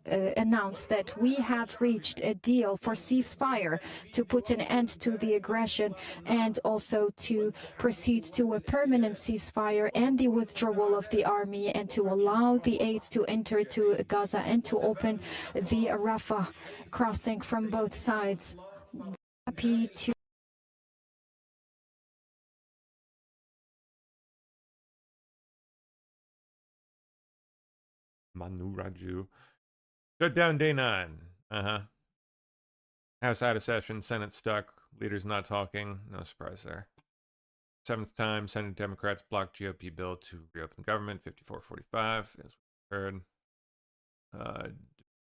Announce that we have reached a deal for ceasefire to put an end to the aggression and also to proceed to a permanent ceasefire and the withdrawal of the army and to allow the aid to enter to Gaza and to open the Rafah crossing from both sides. Happy to Manu Raju. Shut down day 9. House out of session, Senate stuck, leaders not talking. No surprise there. 7th time, Senate Democrats blocked GOP bill to reopen government, 54-45, as we heard.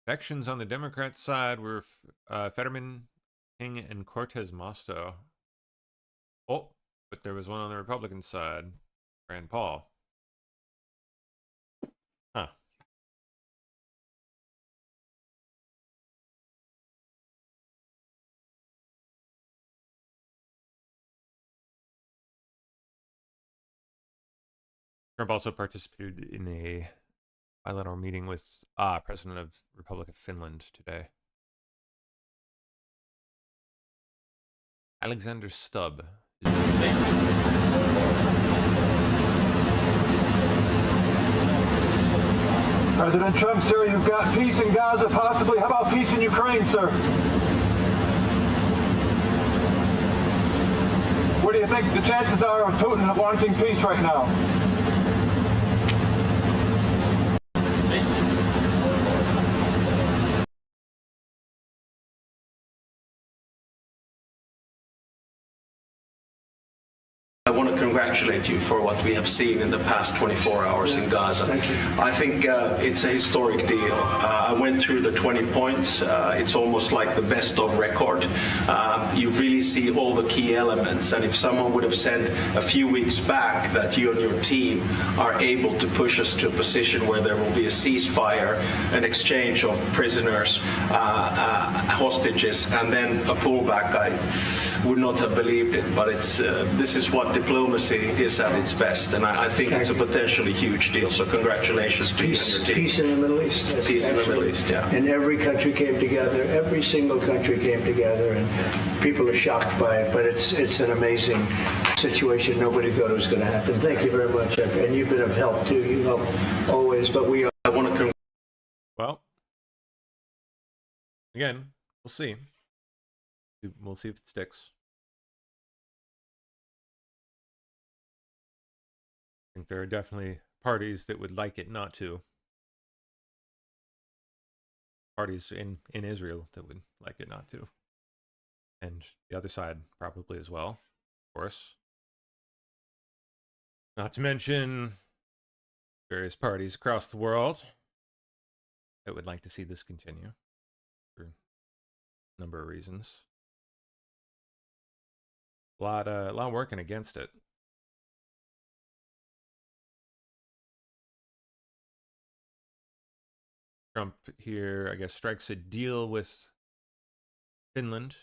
Factions on the Democrat side were Fetterman, King, and Cortez Masto. Oh, but there was one on the Republican side, Rand Paul. Huh. Trump also participated in a bilateral meeting with President of Republic of Finland today. Alexander Stubb. President Trump, sir, you've got peace in Gaza, possibly. How about peace in Ukraine, sir? What do you think the chances are of Putin wanting peace right now? I want to congratulate you for what we have seen in the past 24 hours in Gaza. Thank you. I think it's a historic deal. I went through the 20 points. It's almost like the best of record. You really see all the key elements. And if someone would have said a few weeks back that you and your team are able to push us to a position where there will be a ceasefire, an exchange of prisoners, hostages, and then a pullback, I would not have believed it. But it's this is what diplomacy is at its best, and I think it's a potentially huge deal. So congratulations to you and your team. Peace in the Middle East. Yes, peace in the Middle East, yeah. And every country came together. Every single country came together, and people are shocked by it. But it's an amazing situation. Nobody thought it was going to happen. Thank you very much, and you've been of help too. You help always. But we. I want to. Well, again, we'll see. We'll see if it sticks. I think there are definitely parties that would like it not to. Parties in Israel that would like it not to. And the other side probably as well, of course. Not to mention various parties across the world that would like to see this continue for a number of reasons. A lot working against it. Trump here, I guess, strikes a deal with Finland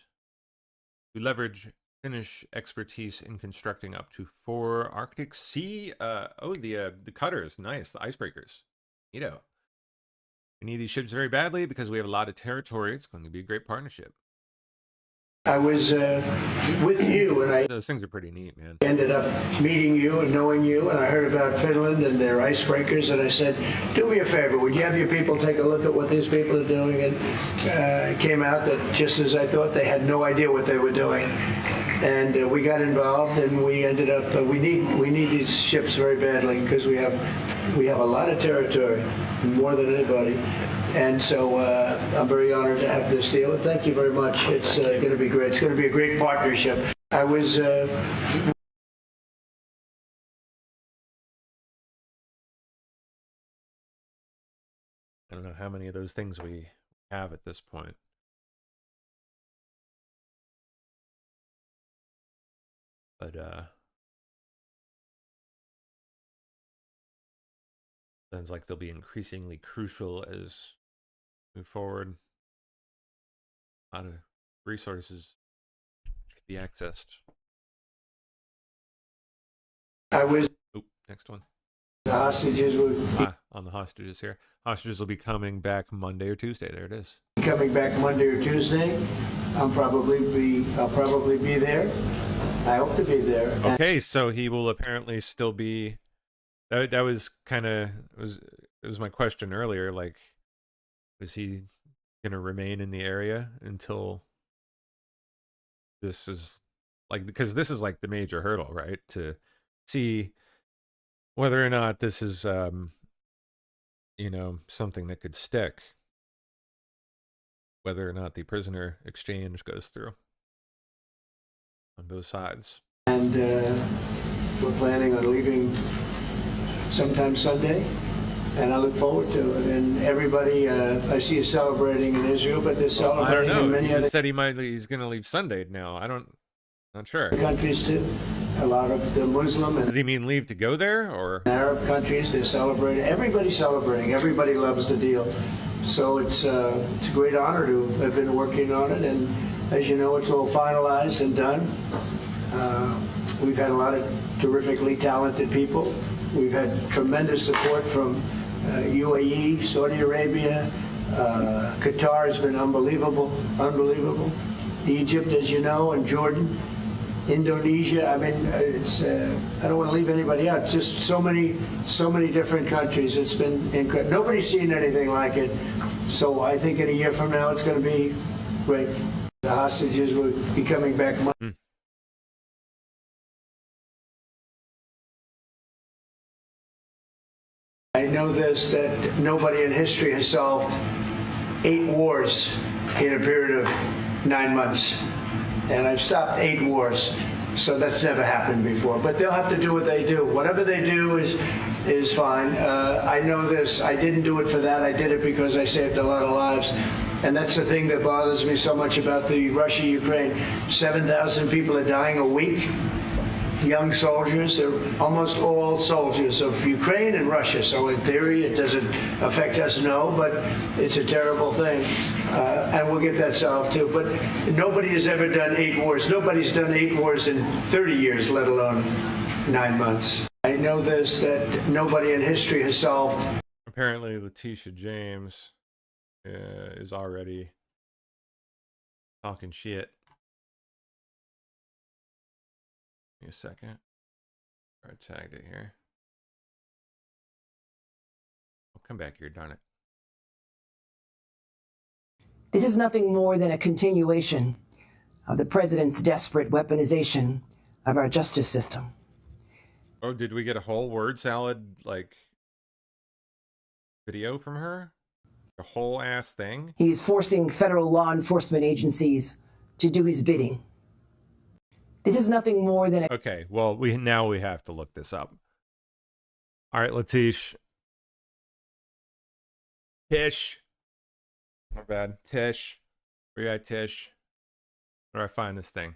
to leverage Finnish expertise in constructing up to 4 Arctic Sea. The cutters, nice, the icebreakers. We need these ships very badly because we have a lot of territory. It's going to be a great partnership. I was with you, and those things are pretty neat, man. Ended up meeting you and knowing you, and I heard about Finland and their icebreakers, and I said, do me a favor, would you have your people take a look at what these people are doing? And it came out that just as I thought, they had no idea what they were doing. And we got involved, and we ended up, we need these ships very badly because we have a lot of territory, more than anybody. And so I'm very honored to have this deal, and thank you very much. It's going to be great. It's going to be a great partnership. I was... I don't know how many of those things we have at this point. But sounds like they'll be increasingly crucial as we move forward. A lot of resources could be accessed. I was... Next one. The hostages were... on the hostages here. Hostages will be coming back Monday or Tuesday. There it is. Coming back Monday or Tuesday. I'll probably be there. I hope to be there. Okay, so he will apparently still be... That was kind of... It was my question earlier, like, was he going to remain in the area until this is... like, because this is like the major hurdle, right? To see whether or not this is, something that could stick. Whether or not the prisoner exchange goes through on both sides. And we're planning on leaving sometime Sunday. And I look forward to it. And everybody, I see is celebrating in Israel, but they're celebrating I don't in know. many He other said he's going to leave Sunday now. Not sure. countries too. A lot of the Muslim and Does he mean leave to go there, or Arab countries, they're celebrating. Everybody's celebrating. Everybody loves the deal. So it's a great honor to have been working on it. And as you know, it's all finalized and done. We've had a lot of terrifically talented people. We've had tremendous support from UAE, Saudi Arabia. Qatar has been unbelievable. Egypt, as you know, and Jordan. Indonesia. I mean, I don't want to leave anybody out. Just so many different countries. It's been incredible. Nobody's seen anything like it. So I think in a year from now, it's going to be great. The hostages will be coming back. I know this, that nobody in history has solved 8 wars in a period of 9 months. And I've stopped 8 wars, so that's never happened before. But they'll have to do what they do. Whatever they do is fine. I know this. I didn't do it for that. I did it because I saved a lot of lives. And that's the thing that bothers me so much about the Russia-Ukraine. 7,000 people are dying a week. Young soldiers. They're almost all soldiers of Ukraine and Russia. So in theory, it doesn't affect us, no, but it's a terrible thing. And we'll get that solved too. But nobody has ever done 8 wars. Nobody's done 8 wars in 30 years, let alone 9 months. I know this, that nobody in history has solved. apparently LETITIA James is already talking shit. Give me a second. I tagged it here. I'll come back here, darn it. This is nothing more than a continuation of the president's desperate weaponization of our justice system. Oh, did we get a whole word salad, like, video from her? A whole ass thing? He is forcing federal law enforcement agencies to do his bidding. This is nothing more than a... Okay, well, now we have to look this up. All right, Letitia. Tish. My bad. Tish. Where you at, Tish? Where do I find this thing?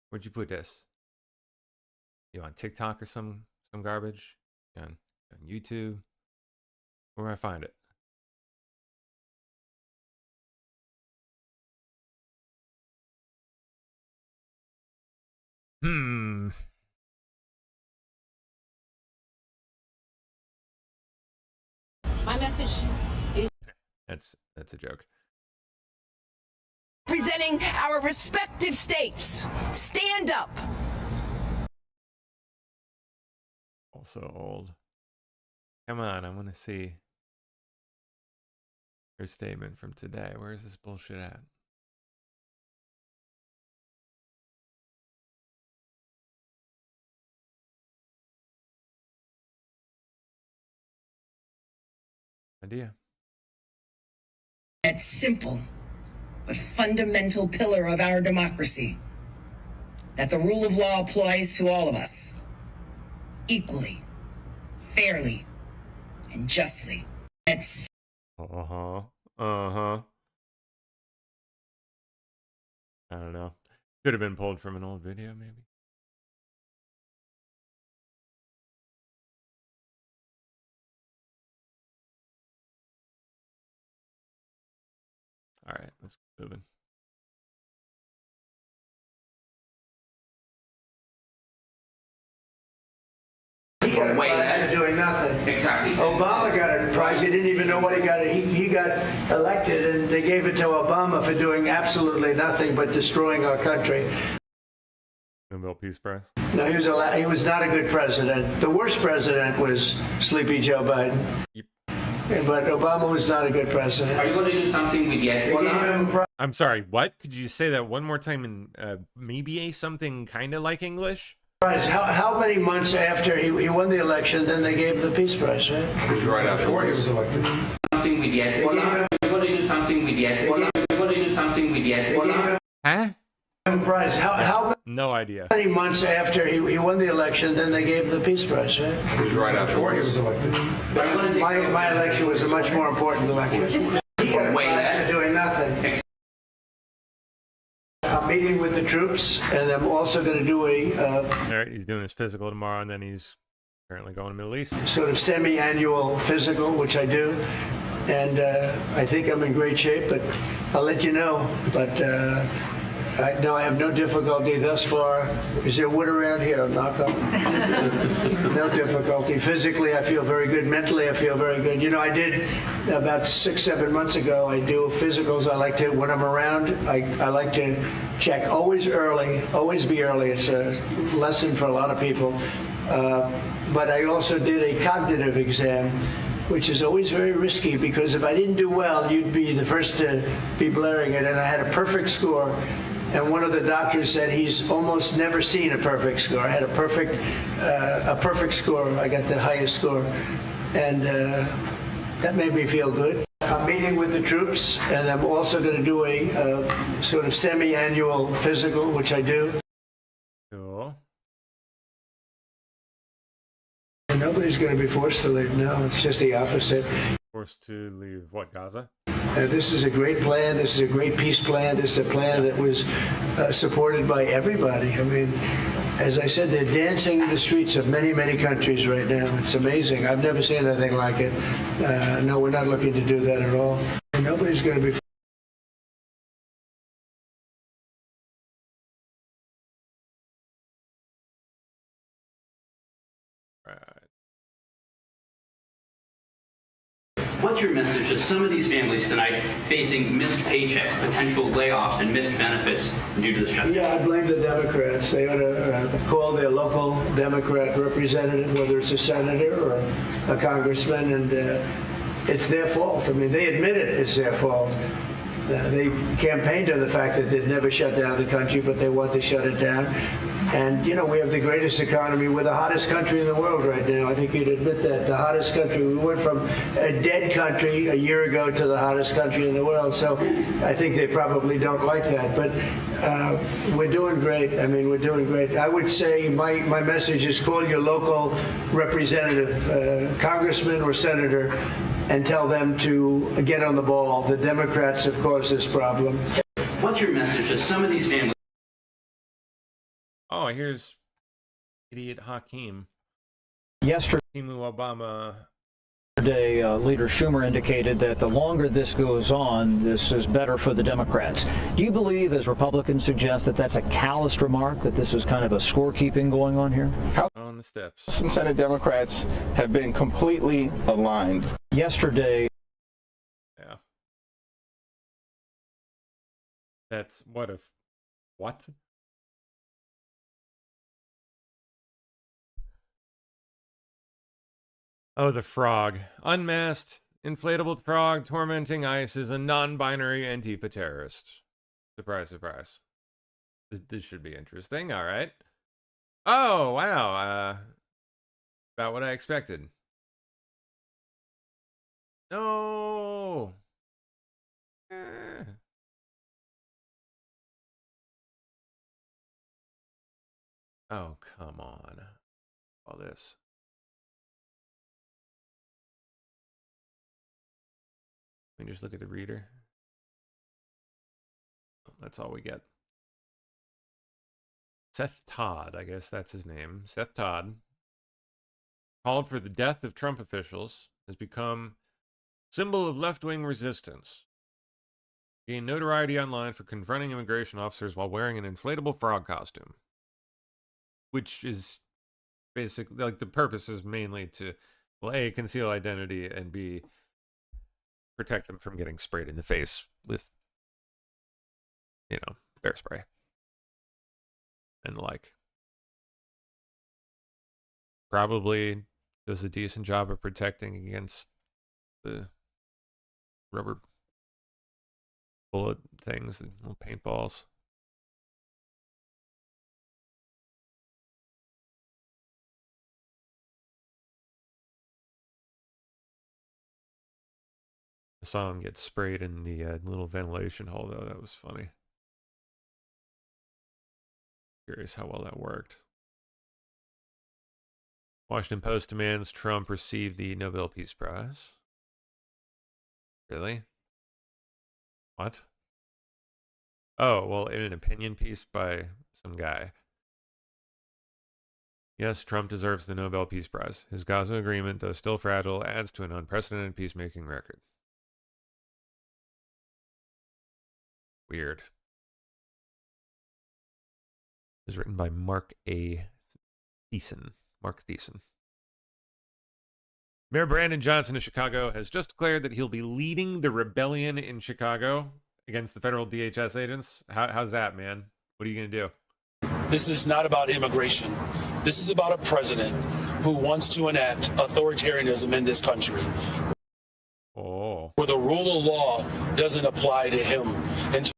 Where'd you put this? You on TikTok or some garbage? You on YouTube? Where do I find it? My message is... That's a joke. Representing our respective states. Stand up. Also old. Come on, I want to see her statement from today. Where is this bullshit at? Idea. That simple but fundamental pillar of our democracy, that the rule of law applies to all of us, equally, fairly, and justly. That's... I don't know. Could have been pulled from an old video, maybe. All right, let's keep moving. He's doing nothing. Exactly. Obama got a prize. He didn't even know what he got. He got elected, and they gave it to Obama for doing absolutely nothing but destroying our country. Nobel Peace Prize. No, he was not a good president. The worst president was Sleepy Joe Biden. Yep. But Obama was not a good president. Are you going to do something with the I'm sorry, what? Could you say that one more time in maybe something kind of like English? How many months after he won the election, then they gave the Peace Prize, right? It was right afterwards. something with the Hezbollah? Are you going to do something with the Hezbollah? Are you going to do something with the Hezbollah? Huh? Prize. How No idea. many months after he won the election, then they gave the Peace Prize, right? It was right after he was elected. My election was a much more important election. Way less. Doing nothing. I'm meeting with the troops, and I'm also going to do All right, he's doing his physical tomorrow, and then he's apparently going to the Middle East. sort of semi-annual physical, which I do, and I think I'm in great shape, but I'll let you know. But I have no difficulty thus far. Is there wood around here? I'll knock on. No difficulty. Physically, I feel very good. Mentally, I feel very good. You know, I did about 6-7 months ago. I do physicals. I like to, when I'm around, I like to check always early, always be early. It's a lesson for a lot of people. But I also did a cognitive exam, which is always very risky because if I didn't do well, you'd be the first to be blaring it. And I had a perfect score. And one of the doctors said he's almost never seen a perfect score. I had a perfect score. I got the highest score, and that made me feel good. I'm meeting with the troops, and I'm also going to do a sort of semi-annual physical, which I do. Cool. And nobody's going to be forced to leave. No, it's just the opposite. Forced to leave what, Gaza? This is a great plan. This is a great peace plan. This is a plan that was supported by everybody. I mean, as I said, they're dancing in the streets of many, many countries right now. It's amazing. I've never seen anything like it. No, we're not looking to do that at all. And nobody's going to be. What's your message to some of these families tonight facing missed paychecks, potential layoffs, and missed benefits due to the shutdown? Yeah, I blame the Democrats. They ought to call their local Democrat representative, whether it's a senator or a congressman, and it's their fault. I mean, they admit it's their fault. They campaigned on the fact that they'd never shut down the country, but they want to shut it down. And, you know, we have the greatest economy. We're the hottest country in the world right now. I think you'd admit that. The hottest country. We went from a dead country a year ago to the hottest country in the world. So I think they probably don't like that. But we're doing great. I mean, we're doing great. I would say my message is call your local representative, congressman or senator, and tell them to get on the ball. The Democrats have caused this problem. What's your message to some of these families? Oh, here's idiot Hakeem. Yesterday, Obama. Leader Schumer indicated that the longer this goes on, this is better for the Democrats. Do you believe, as Republicans suggest, that that's a calloused remark, that this is kind of a scorekeeping going on here? On the steps. House and Senate Democrats have been completely aligned. Yesterday. Yeah. That's what if. What? Oh, the frog. Unmasked, inflatable frog tormenting ICE is a non-binary Antifa terrorist. Surprise, surprise. This should be interesting. All right. Oh, wow. About what I expected. No. Oh, come on. All this. Let me just look at the reader. That's all we get. Seth Todd, I guess that's his name. Seth Todd called for the death of Trump officials, has become symbol of left-wing resistance. Gained notoriety online for confronting immigration officers while wearing an inflatable frog costume. Which is basically, like, the purpose is mainly to, well, A, conceal identity, and B, protect them from getting sprayed in the face with, you know, bear spray and the like. Probably does a decent job of protecting against the rubber bullet things, the little paintballs. I saw him get sprayed in the little ventilation hole, though. That was funny. Curious how well that worked. Washington Post demands Trump receive the Nobel Peace Prize. Really? What? Oh, well, in an opinion piece by some guy. Yes, Trump deserves the Nobel Peace Prize. His Gaza agreement, though still fragile, adds to an unprecedented peacemaking record. Weird. It was written by Mark A. Thiessen. Mark Thiessen. Mayor Brandon Johnson of Chicago has just declared that he'll be leading the rebellion in Chicago against the federal DHS agents. How's that, man? What are you going to do? This is not about immigration. This is about a president who wants to enact authoritarianism in this country. Oh. Where the rule of law doesn't apply to him. And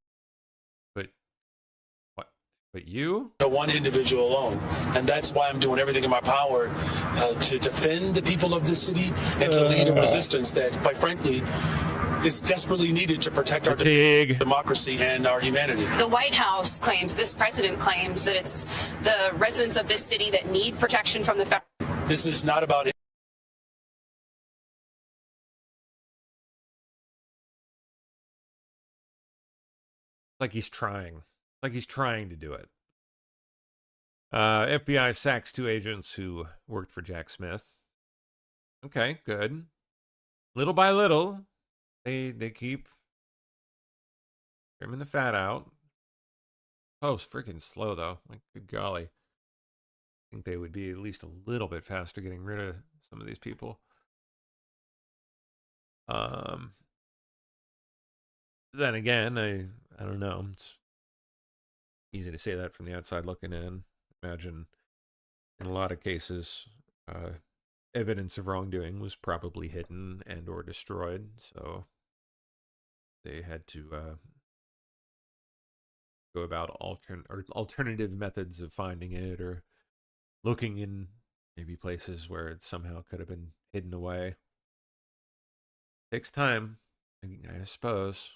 But you? To one individual alone. And that's why I'm doing everything in my power to defend the people of this city and to lead a resistance that, quite frankly, is desperately needed to protect our democracy and our humanity. The White House claims, this president claims, that it's the residents of this city that need protection from the federal. This is not about it. Like he's trying. Like he's trying to do it. FBI sacks 2 agents who worked for Jack Smith. Okay, good. Little by little, they keep trimming the fat out. Oh, it's freaking slow though. Like, good golly. I think they would be at least a little bit faster getting rid of some of these people. Then again, I don't know. It's easy to say that from the outside looking in. Imagine in a lot of cases, evidence of wrongdoing was probably hidden and or destroyed, so they had to go about alternative methods of finding it, or looking in maybe places where it somehow could have been hidden away. Takes time, I suppose.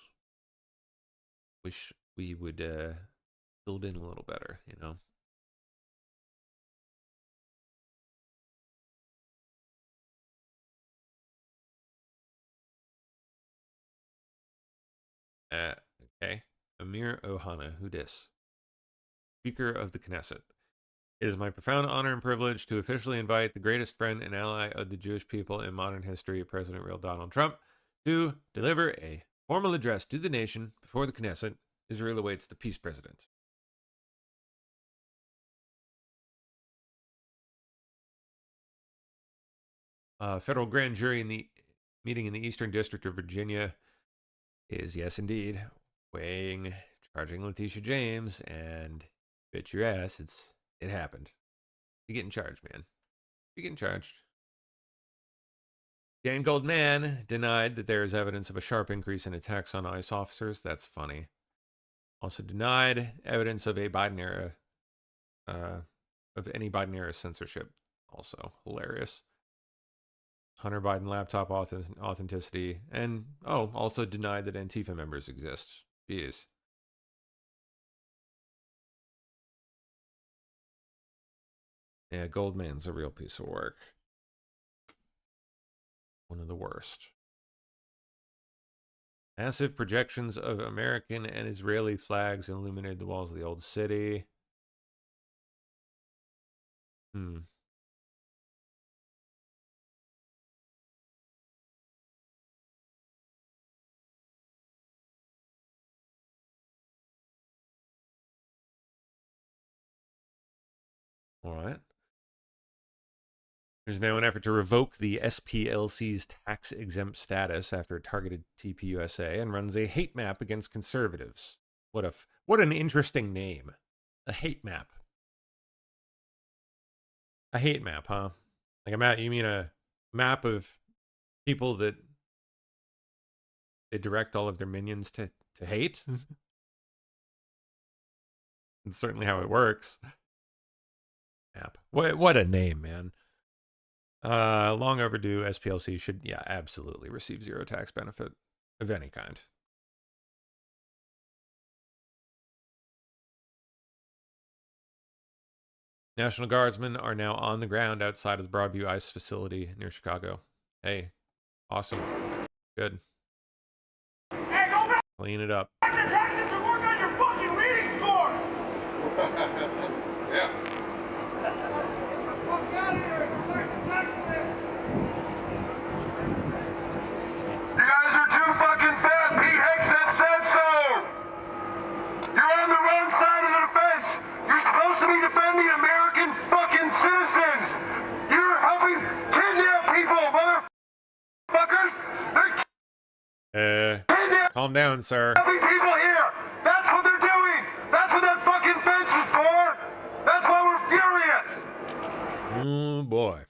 Wish we would build in a little better, you know. Okay. Amir Ohana, who dis? Speaker of the Knesset. It is my profound honor and privilege to officially invite the greatest friend and ally of the Jewish people in modern history, President real Donald Trump, to deliver a formal address to the nation before the Knesset. Israel awaits the peace president. Federal grand jury in the meeting in the Eastern District of Virginia is, yes, indeed, charging Letitia James, and bet your ass it happened. You're getting charged, man. You're getting charged. Dan Goldman denied that there is evidence of a sharp increase in attacks on ICE officers. That's funny. Also denied evidence of a Biden era, of any Biden era censorship. Also hilarious. Hunter Biden laptop authenticity, and also denied that Antifa members exist. Jeez. Yeah, Goldman's a real piece of work. One of the worst. Massive projections of American and Israeli flags illuminated the walls of the old city. All right. There's now an effort to revoke the SPLC's tax-exempt status after it targeted TPUSA and runs a hate map against conservatives. What an interesting name. A hate map. A hate map, huh? Like a map, you mean a map of people that they direct all of their minions to hate? That's certainly how it works. Map. What a name, man. Long overdue. SPLC should, absolutely receive zero tax benefit of any kind. National Guardsmen are now on the ground outside of the Broadview ICE facility near Chicago. Hey, awesome. Good. Clean it up. Texas to work on your fucking meeting score! Yeah. You guys are too fucking fat. Pete Hegseth said so. You're on the wrong side of the fence. You're supposed to be defending American fucking citizens. You're helping kidnap people, motherfuckers. They're Calm down, sir. kidnapping people here. That's what they're doing. That's what that fucking fence is for. That's why we're furious. Oh boy.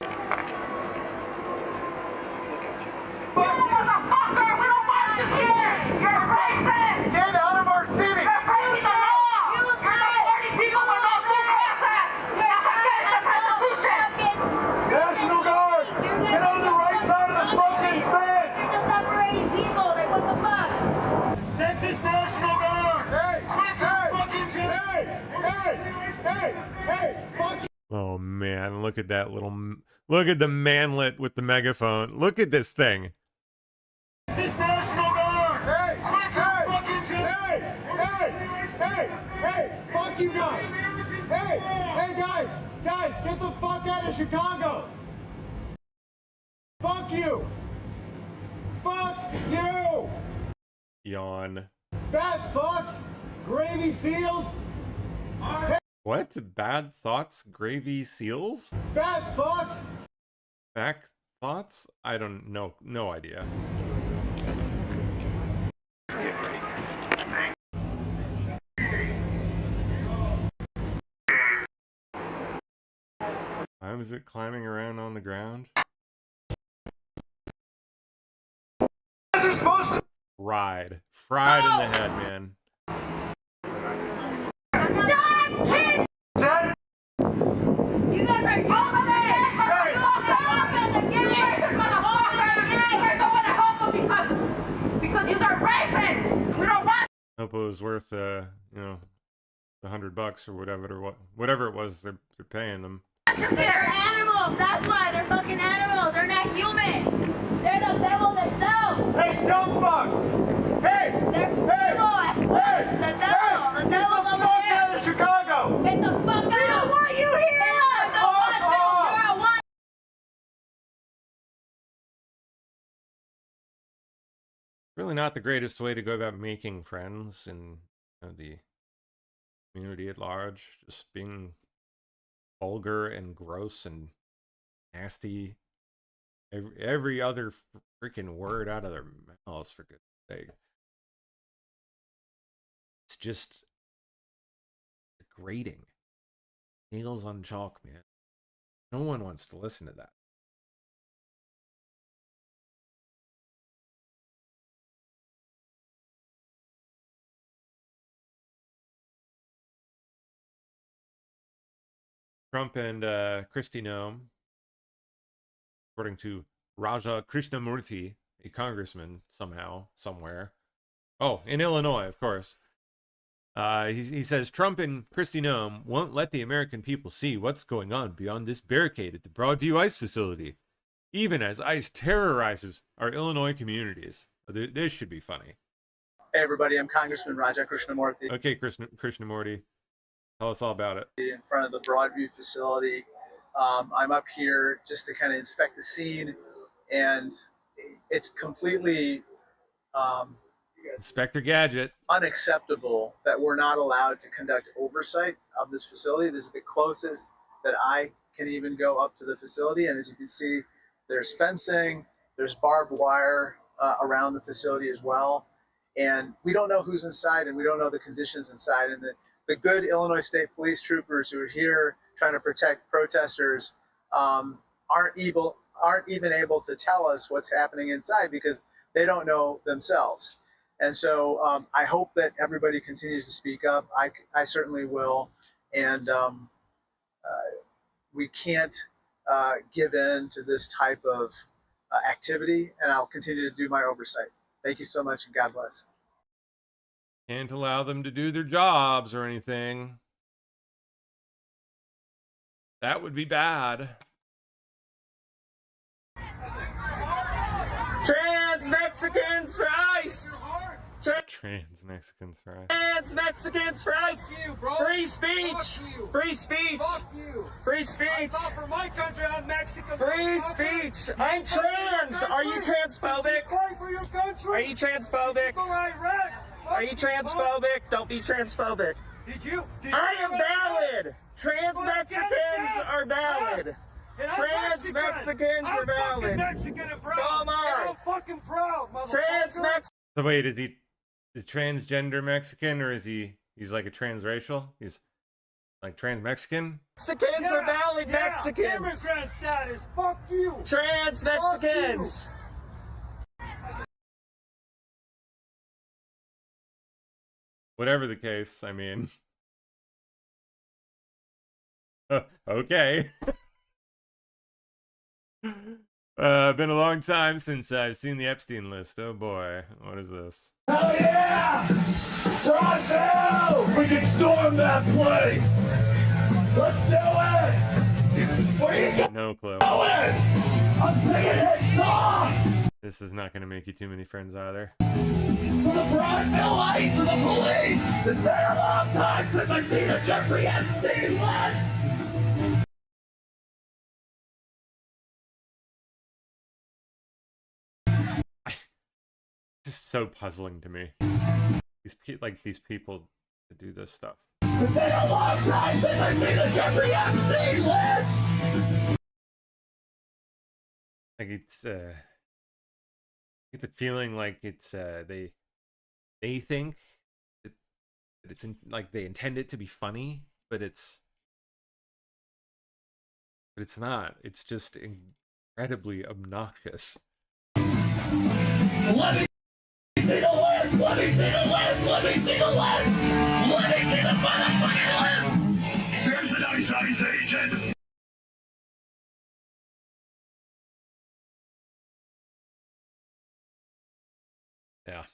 Motherfucker, we don't want you here. You're racist. Get out of our city. You're breaking the law. You're deporting people with no due process. That's against the Constitution. National Guard, get on the right side of the fucking fence. You're just separating people. Like, what the fuck? Texas National Guard. Hey, fuck you. Oh man, look at that look at the manlet with the megaphone. Look at this thing. Texas National Guard. Hey, fuck you guys. Hey guys, get the fuck out of Chicago. Fuck you. Fuck you. Yawn. Fat fucks, gravy seals. What? Bad thoughts, gravy seals? Fat fucks. Back thoughts? I don't know. No idea. Why was it climbing around on the ground? Fried. Fried in the head, man. You guys are over there! Because you are racist! We don't want. Hope it was worth, you know, $100 or whatever it was they're paying them. They're animals. That's why they're fucking animals. They're not human. They're the devil themselves. Hey, dumb fucks! Hey! They're evil. Hey! The devil. The devil over there. Get the fuck out of Chicago. Get the fuck out. We don't want you here. We don't want you. You're a one. Really not the greatest way to go about making friends in the community at large. Just being vulgar and gross and nasty. Every other freaking word out of their mouths, for goodness sake. It's just grating. Nails on chalk, man. No one wants to listen to that. Trump and Kristi Noem, according to Raja Krishnamurti, a congressman somehow, somewhere. Oh, in Illinois, of course. He says Trump and Kristi Noem won't let the American people see what's going on beyond this barricade at the Broadview ICE facility, even as ICE terrorizes our Illinois communities. This should be funny. Hey everybody, I'm Congressman Raja Krishnamurti. Okay, Krishnamurti, tell us all about it. In front of the Broadview facility. I'm up here just to kind of inspect the scene, and it's completely Inspector Gadget. Unacceptable that we're not allowed to conduct oversight of this facility. This is the closest that I can even go up to the facility, and as you can see, there's fencing, there's barbed wire around the facility as well, and we don't know who's inside, and we don't know the conditions inside, and the good Illinois State Police troopers who are here trying to protect protesters aren't even able to tell us what's happening inside because they don't know themselves. And so I hope that everybody continues to speak up. I certainly will. And we can't give in to this type of activity, and I'll continue to do my oversight. Thank you so much, and God bless. Can't allow them to do their jobs or anything. That would be bad. Trans Mexicans for ICE! Trans Mexicans for ICE. Trans Mexicans for ICE! Free speech! Free speech! Free speech! For my country, I'm Mexican. Free speech! I'm trans! Are you transphobic? Fight for your country. Are you transphobic? Are you transphobic? Don't be transphobic. I am valid! Trans Mexicans are valid! Trans Mexicans are valid! So am I! I'm fucking proud, motherfucker. Trans Mexicans! So wait, is transgender Mexican, or he's like a transracial? He's like trans Mexican? Mexicans are valid Mexicans! Immigrant status, fuck you! Trans Mexicans! Whatever the case, I mean. Okay. Been a long time since I've seen the Epstein list. Oh boy, what is this? Hell yeah! Right now! We can storm that place! Let's do it! Where you No clue. going? I'm taking it off! This is not going to make you too many friends either. To the Broadville lights of the police! It's been a long time since I've seen a Jeffrey Epstein list! This is so puzzling to me. These people to do this stuff. It's been a long time since I've seen a Jeffrey Epstein list! Like it's I get the feeling like it's they think that it's like they intend it to be funny, but it's not. It's just incredibly obnoxious. Let me see the list! Let me see the list! Let me see the list! Let me see the motherfucking list! There's an ICE agent! Yeah.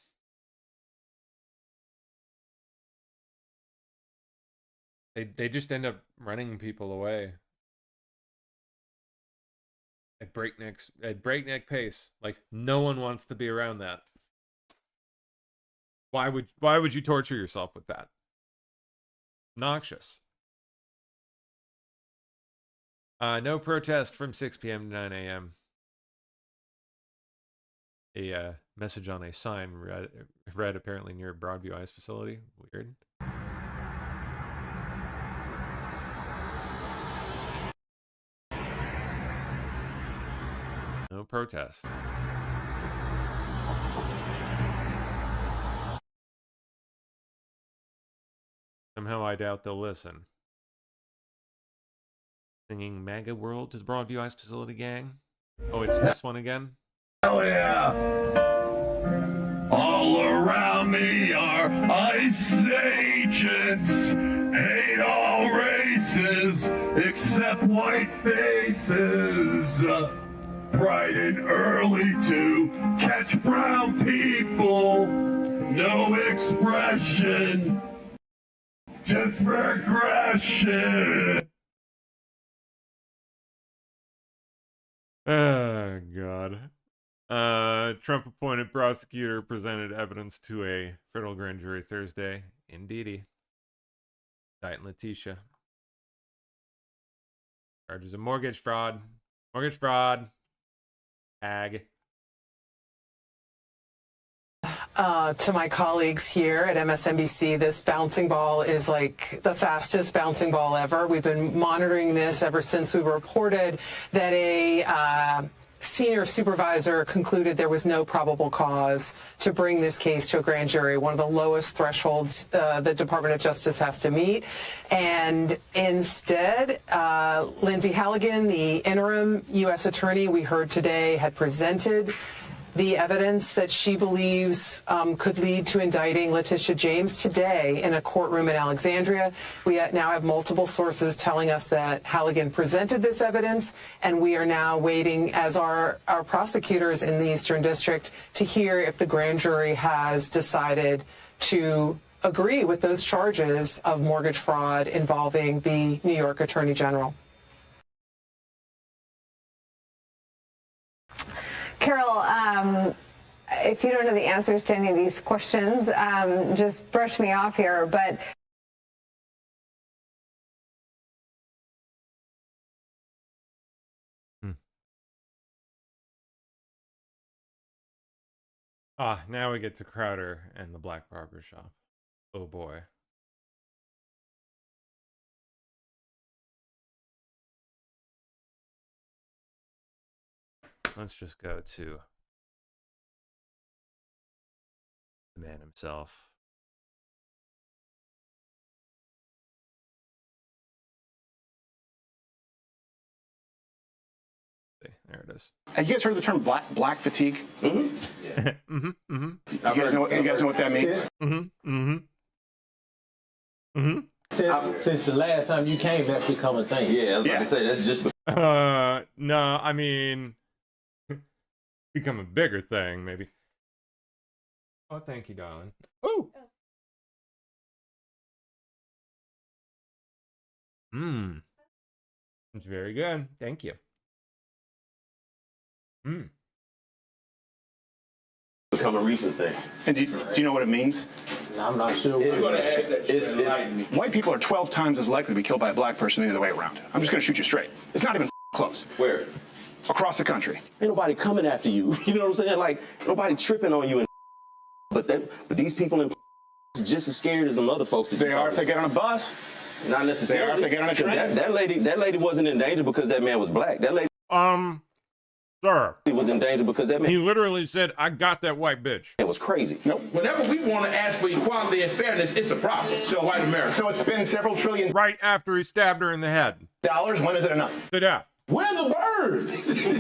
They just end up running people away at breakneck pace. Like no one wants to be around that. Why would you torture yourself with that? Noxious. No protest from 6 p.m. to 9 a.m. A message on a sign read apparently near Broadview Ice facility. Weird. No protest. Somehow I doubt they'll listen. Singing MAGA World to the Broadview Ice facility gang. Oh, it's this one again? Hell yeah! All around me are ICE agents. Hate all races except white faces. Bright and early to catch brown people. No expression, just regression. Oh, God. Trump appointed prosecutor presented evidence to a federal grand jury Thursday. Indeedy. Indicted LETITIA. Charges of mortgage fraud. Mortgage fraud. Ag. To my colleagues here at MSNBC, this bouncing ball is like the fastest bouncing ball ever. We've been monitoring this ever since we reported that a senior supervisor concluded there was no probable cause to bring this case to a grand jury, one of the lowest thresholds the Department of Justice has to meet. And instead, Lindsay Halligan, the interim U.S. attorney we heard today, had presented the evidence that she believes could lead to indicting LETITIA James today in a courtroom in Alexandria. We now have multiple sources telling us that Halligan presented this evidence, and we are now waiting, as our prosecutors in the Eastern District, to hear if the grand jury has decided to agree with those charges of mortgage fraud involving the New York Attorney General. Carol, if you don't know the answers to any of these questions, just brush me off here. But now we get to Crowder and the black barber shop. Oh boy. Let's just go to the man himself. There it is. Have you guys heard the term black fatigue? Mm-hmm. Yeah. Mm-hmm. Mm-hmm. You guys know what that means? Mm-hmm. Mm-hmm. Mm-hmm. Since the last time you came, that's become a thing. Yeah, I was about to say that's just. No, I mean, become a bigger thing, maybe. Oh, thank you, darling. Ooh. It's very good. Thank you. Become a recent thing. And do you know what it means? I'm not sure. I'm going to ask that. White people are 12 times as likely to be killed by a black person than the other way around. I'm just going to shoot you straight. It's not even close. Where? Across the country. Ain't nobody coming after you. You know what I'm saying? Like, nobody tripping on you. And but these people in just as scared as them other folks. They are if they get on a bus. Not necessarily. They are if they get on a train. That lady wasn't in danger because that man was black. That lady. Sir. He was in danger because that man. He literally said, "I got that white bitch." It was crazy. Nope. Whenever we want to ask for equality and fairness, it's a problem. So white America. So it's been several trillion. Right after he stabbed her in the head. Dollars. When is it enough? To death. Where's the bird?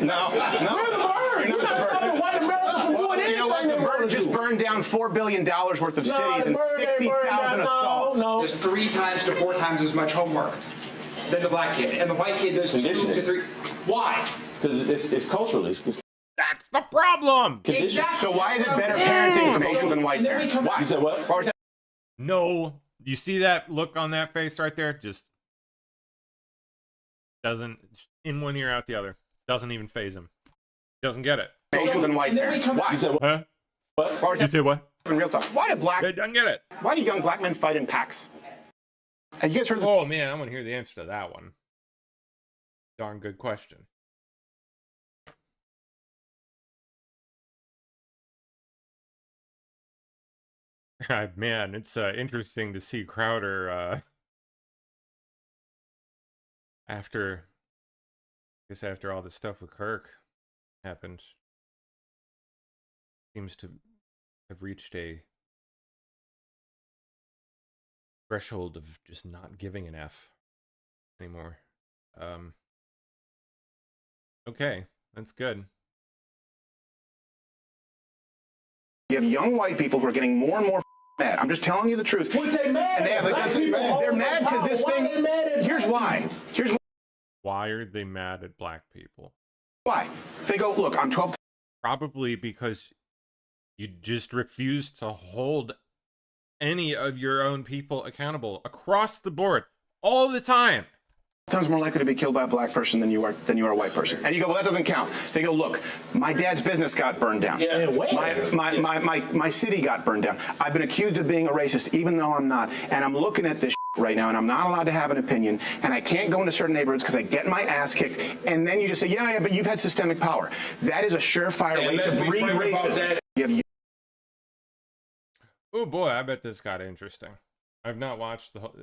No. Where's the bird? You're not stopping white America from doing anything. You know what? The bird just burned down $4 billion worth of cities and 60,000 assaults. There's 3 times to 4 times as much homework than the black kid, and the white kid does 2 to 3. Why? Because it's culturally. That's the problem. Exactly. So why is it better parenting from Asians than white parents? Why? You said what? No, you see that look on that face right there? Just doesn't, in one ear out the other. Doesn't even phase him. Doesn't get it. Asians and white parents. Why? You said what? Huh? You said what? In real talk. Why doesn't get it. Why do young black men fight in packs? Have you guys heard of Oh man, I want to hear the answer to that one. Darn good question. Man, it's interesting to see Crowder after all the stuff with Kirk happened, seems to have reached a threshold of just not giving an F anymore. Okay, that's good. You have young white people who are getting more and more mad. I'm just telling you the truth. What they mad? They're mad because this thing. Here's why. Why are they mad at black people? Why? They go, look, I'm 12. Probably because you just refuse to hold any of your own people accountable across the board all the time. Times more likely to be killed by a black person than you are a white person. And you go, well, that doesn't count. They go, look, my dad's business got burned down. Yeah. My city got burned down. I've been accused of being a racist, even though I'm not. And I'm looking at this right now, and I'm not allowed to have an opinion. And I can't go into certain neighborhoods because I get my ass kicked. And then you just say, yeah, but you've had systemic power. That is a surefire way to breed racism. Oh boy, I bet this got interesting. I've not watched the whole.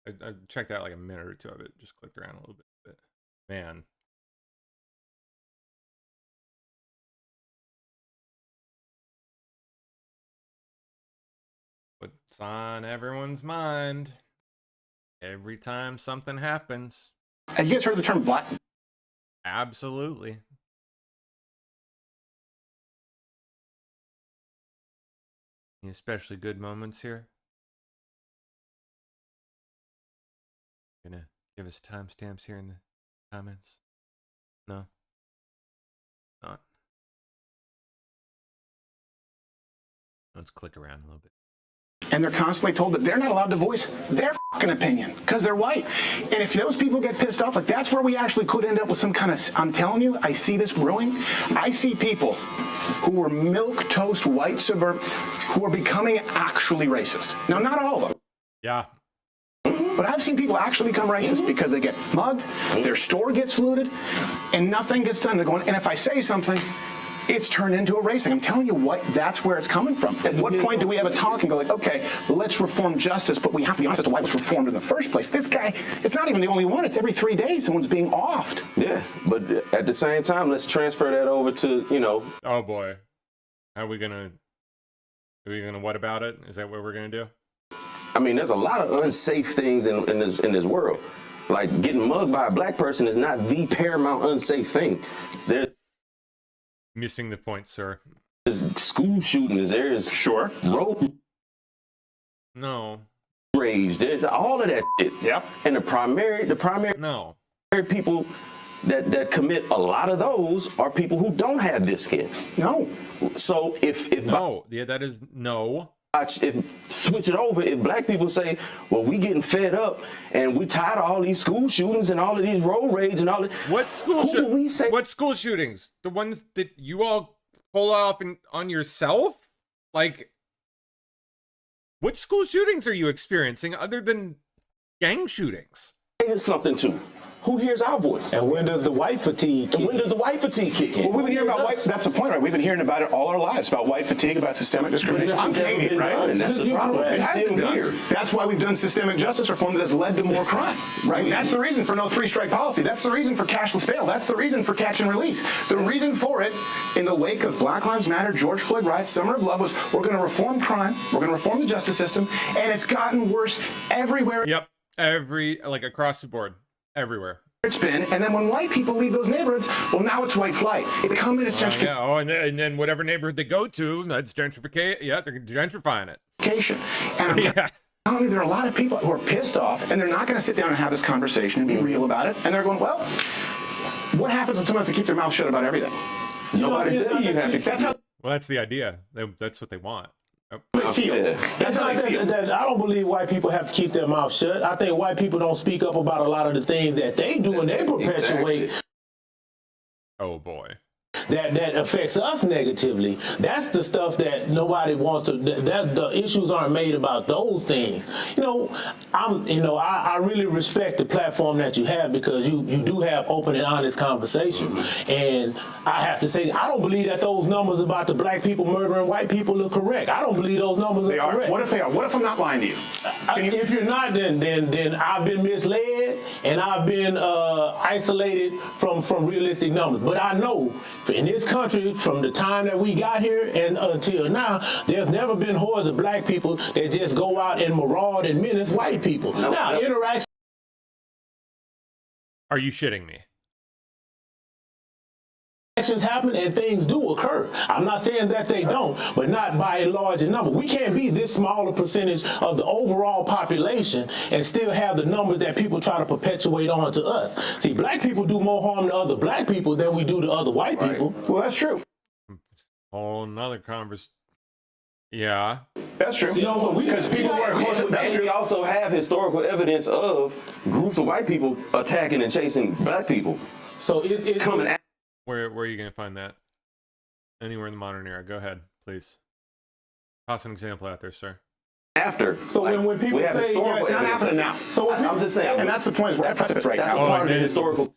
I checked out like a minute or two of it. Just clicked around a little bit. Man. What's on everyone's mind every time something happens? Have you guys heard the term black? Absolutely. Any especially good moments here? Gonna give us timestamps here in the comments? No? Not. Let's click around a little bit. And they're constantly told that they're not allowed to voice their fucking opinion because they're white. And if those people get pissed off, like that's where we actually could end up with some kind of, I'm telling you, I see this brewing. I see people who were milquetoast white suburb who are becoming actually racist. Now, not all of them. Yeah. But I've seen people actually become racist because they get mugged, their store gets looted, and nothing gets done. They're going, and if I say something, it's turned into a racing. I'm telling you what, that's where it's coming from. At what point do we have a talk and go like, okay, let's reform justice, but we have to be honest as to why it was reformed in the first place. This guy, it's not even the only one. It's every 3 days someone's being offed. Yeah, but at the same time, let's transfer that over to, you know. Oh boy. Are we gonna what about it? Is that what we're gonna do? I mean, there's a lot of unsafe things in this world. Like getting mugged by a black person is not the paramount unsafe thing. There's missing the point, sir. There's school shootings. There's road rage. There's all of that shit. Yep. And the primary people that commit a lot of those are people who don't have this skin. No. So if no, yeah, that is no. If switch it over, if black people say, well, we getting fed up and we tired of all these school shootings and all of these road rage and all that. What school What school shootings? The ones that you all pull off on yourself? Like, what school shootings are you experiencing other than gang shootings? It's something too. Who hears our voice? And when does the white fatigue kick in? When does the white fatigue kick in? Well, we've been hearing about white, that's the point, right? We've been hearing about it all our lives, about white fatigue, about systemic discrimination. I'm saying it, right? And that's the problem. It has been done. That's why we've done systemic justice reform that has led to more crime, right? That's the reason for no three-strike policy. That's the reason for cashless bail. That's the reason for catch and release. The reason for it, in the wake of Black Lives Matter, George Floyd riots, Summer of Love, was we're going to reform crime, we're going to reform the justice system, and it's gotten worse everywhere. Yep, like across the board, everywhere. It's been, and then when white people leave those neighborhoods, well, now it's white flight. They come in, it's gentrification. Yeah, and then whatever neighborhood they go to, that's gentrification. Yeah, they're gentrifying it. And I'm telling you, there are a lot of people who are pissed off, and they're not going to sit down and have this conversation and be real about it. And they're going, well, what happens when someone has to keep their mouth shut about everything? Nobody said you have to. That's how. Well, that's the idea. That's what they want. That's how they feel. I don't believe white people have to keep their mouth shut. I think white people don't speak up about a lot of the things that they do and they perpetuate. Exactly. Oh boy. That affects us negatively. That's the stuff that nobody wants to. That the issues aren't made about those things. I really respect the platform that you have because you do have open and honest conversations. And I have to say, I don't believe that those numbers about the black people murdering white people are correct. I don't believe those numbers are correct. What if they are? What if I'm not lying to you? If you're not, then I've been misled and I've been isolated from realistic numbers. But I know in this country, from the time that we got here and until now, there's never been hordes of black people that just go out and maraud and menace white people. Now, interaction. Are you shitting me? Actions happen and things do occur. I'm not saying that they don't, but not by a larger number. We can't be this small a percentage of the overall population and still have the numbers that people try to perpetuate onto us. See, black people do more harm to other black people than we do to other white people. Well, that's true. Whole another conversation. Yeah. That's true. Because people work closer. And we also have historical evidence of groups of white people attacking and chasing black people. So it's coming at. Where are you going to find that? Anywhere in the modern era. Go ahead, please. Toss an example out there, sir. After. So when people say it's not happening now. So I'm just saying. And that's the point. We're at precipice right now. now. That's part of the historical.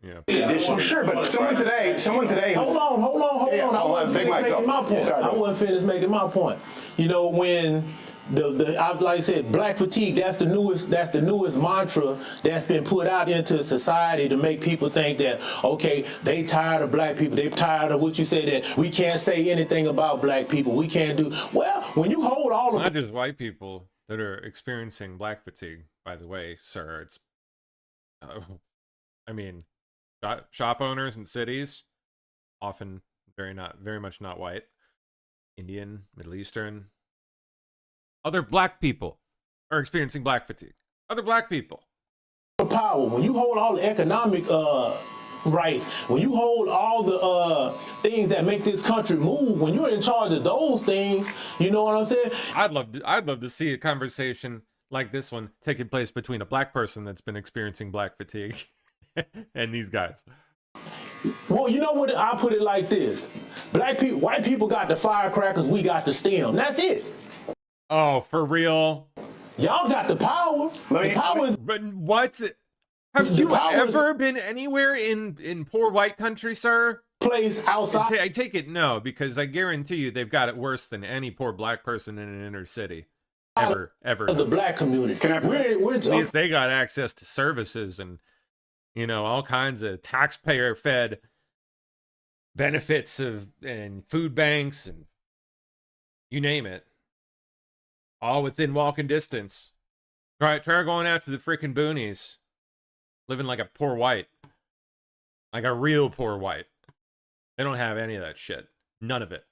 Yeah. Well, sure, but someone today. Hold on. Yeah, I wasn't finished making my point. I wasn't finished making my point. When like I said, black fatigue, that's the newest mantra that's been put out into society to make people think that, okay, they tired of black people. They tired of what you say that we can't say anything about black people. We can't do. Well, when you hold all of not just white people that are experiencing black fatigue, by the way, sir. It's, shop owners in cities, often very much not white, Indian, Middle Eastern. Other black people are experiencing black fatigue. Other black people. Power. When you hold all the economic rights, when you hold all the things that make this country move, when you're in charge of those things, you know what I'm saying? I'd love to see a conversation like this one taking place between a black person that's been experiencing black fatigue and these guys. Well, you know what? I put it like this: white people got the firecrackers, we got the stem. That's it. Oh, for real? Y'all got the power. The power is. But what? Have you ever been anywhere in poor white country, sir? Place outside. I take it no, because I guarantee you they've got it worse than any poor black person in an inner city. Ever. The black community. At least they got access to services and, you know, all kinds of taxpayer-fed benefits and food banks and you name it. All within walking distance. Try going out to the freaking boonies. Living like a poor white. Like a real poor white. They don't have any of that shit. None of it.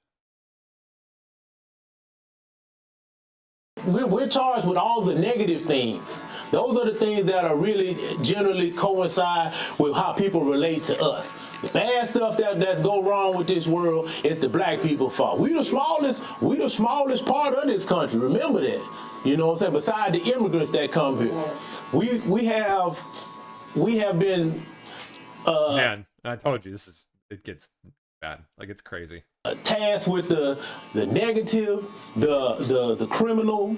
We're charged with all the negative things. Those are the things that are really generally coincide with how people relate to us. The bad stuff that's go wrong with this world is the black people's fault. We the smallest part of this country. Remember that. You know what I'm saying? Beside the immigrants that come here, we have been. Man, I told you it gets bad. Like it's crazy. Tasked with the negative, the criminal,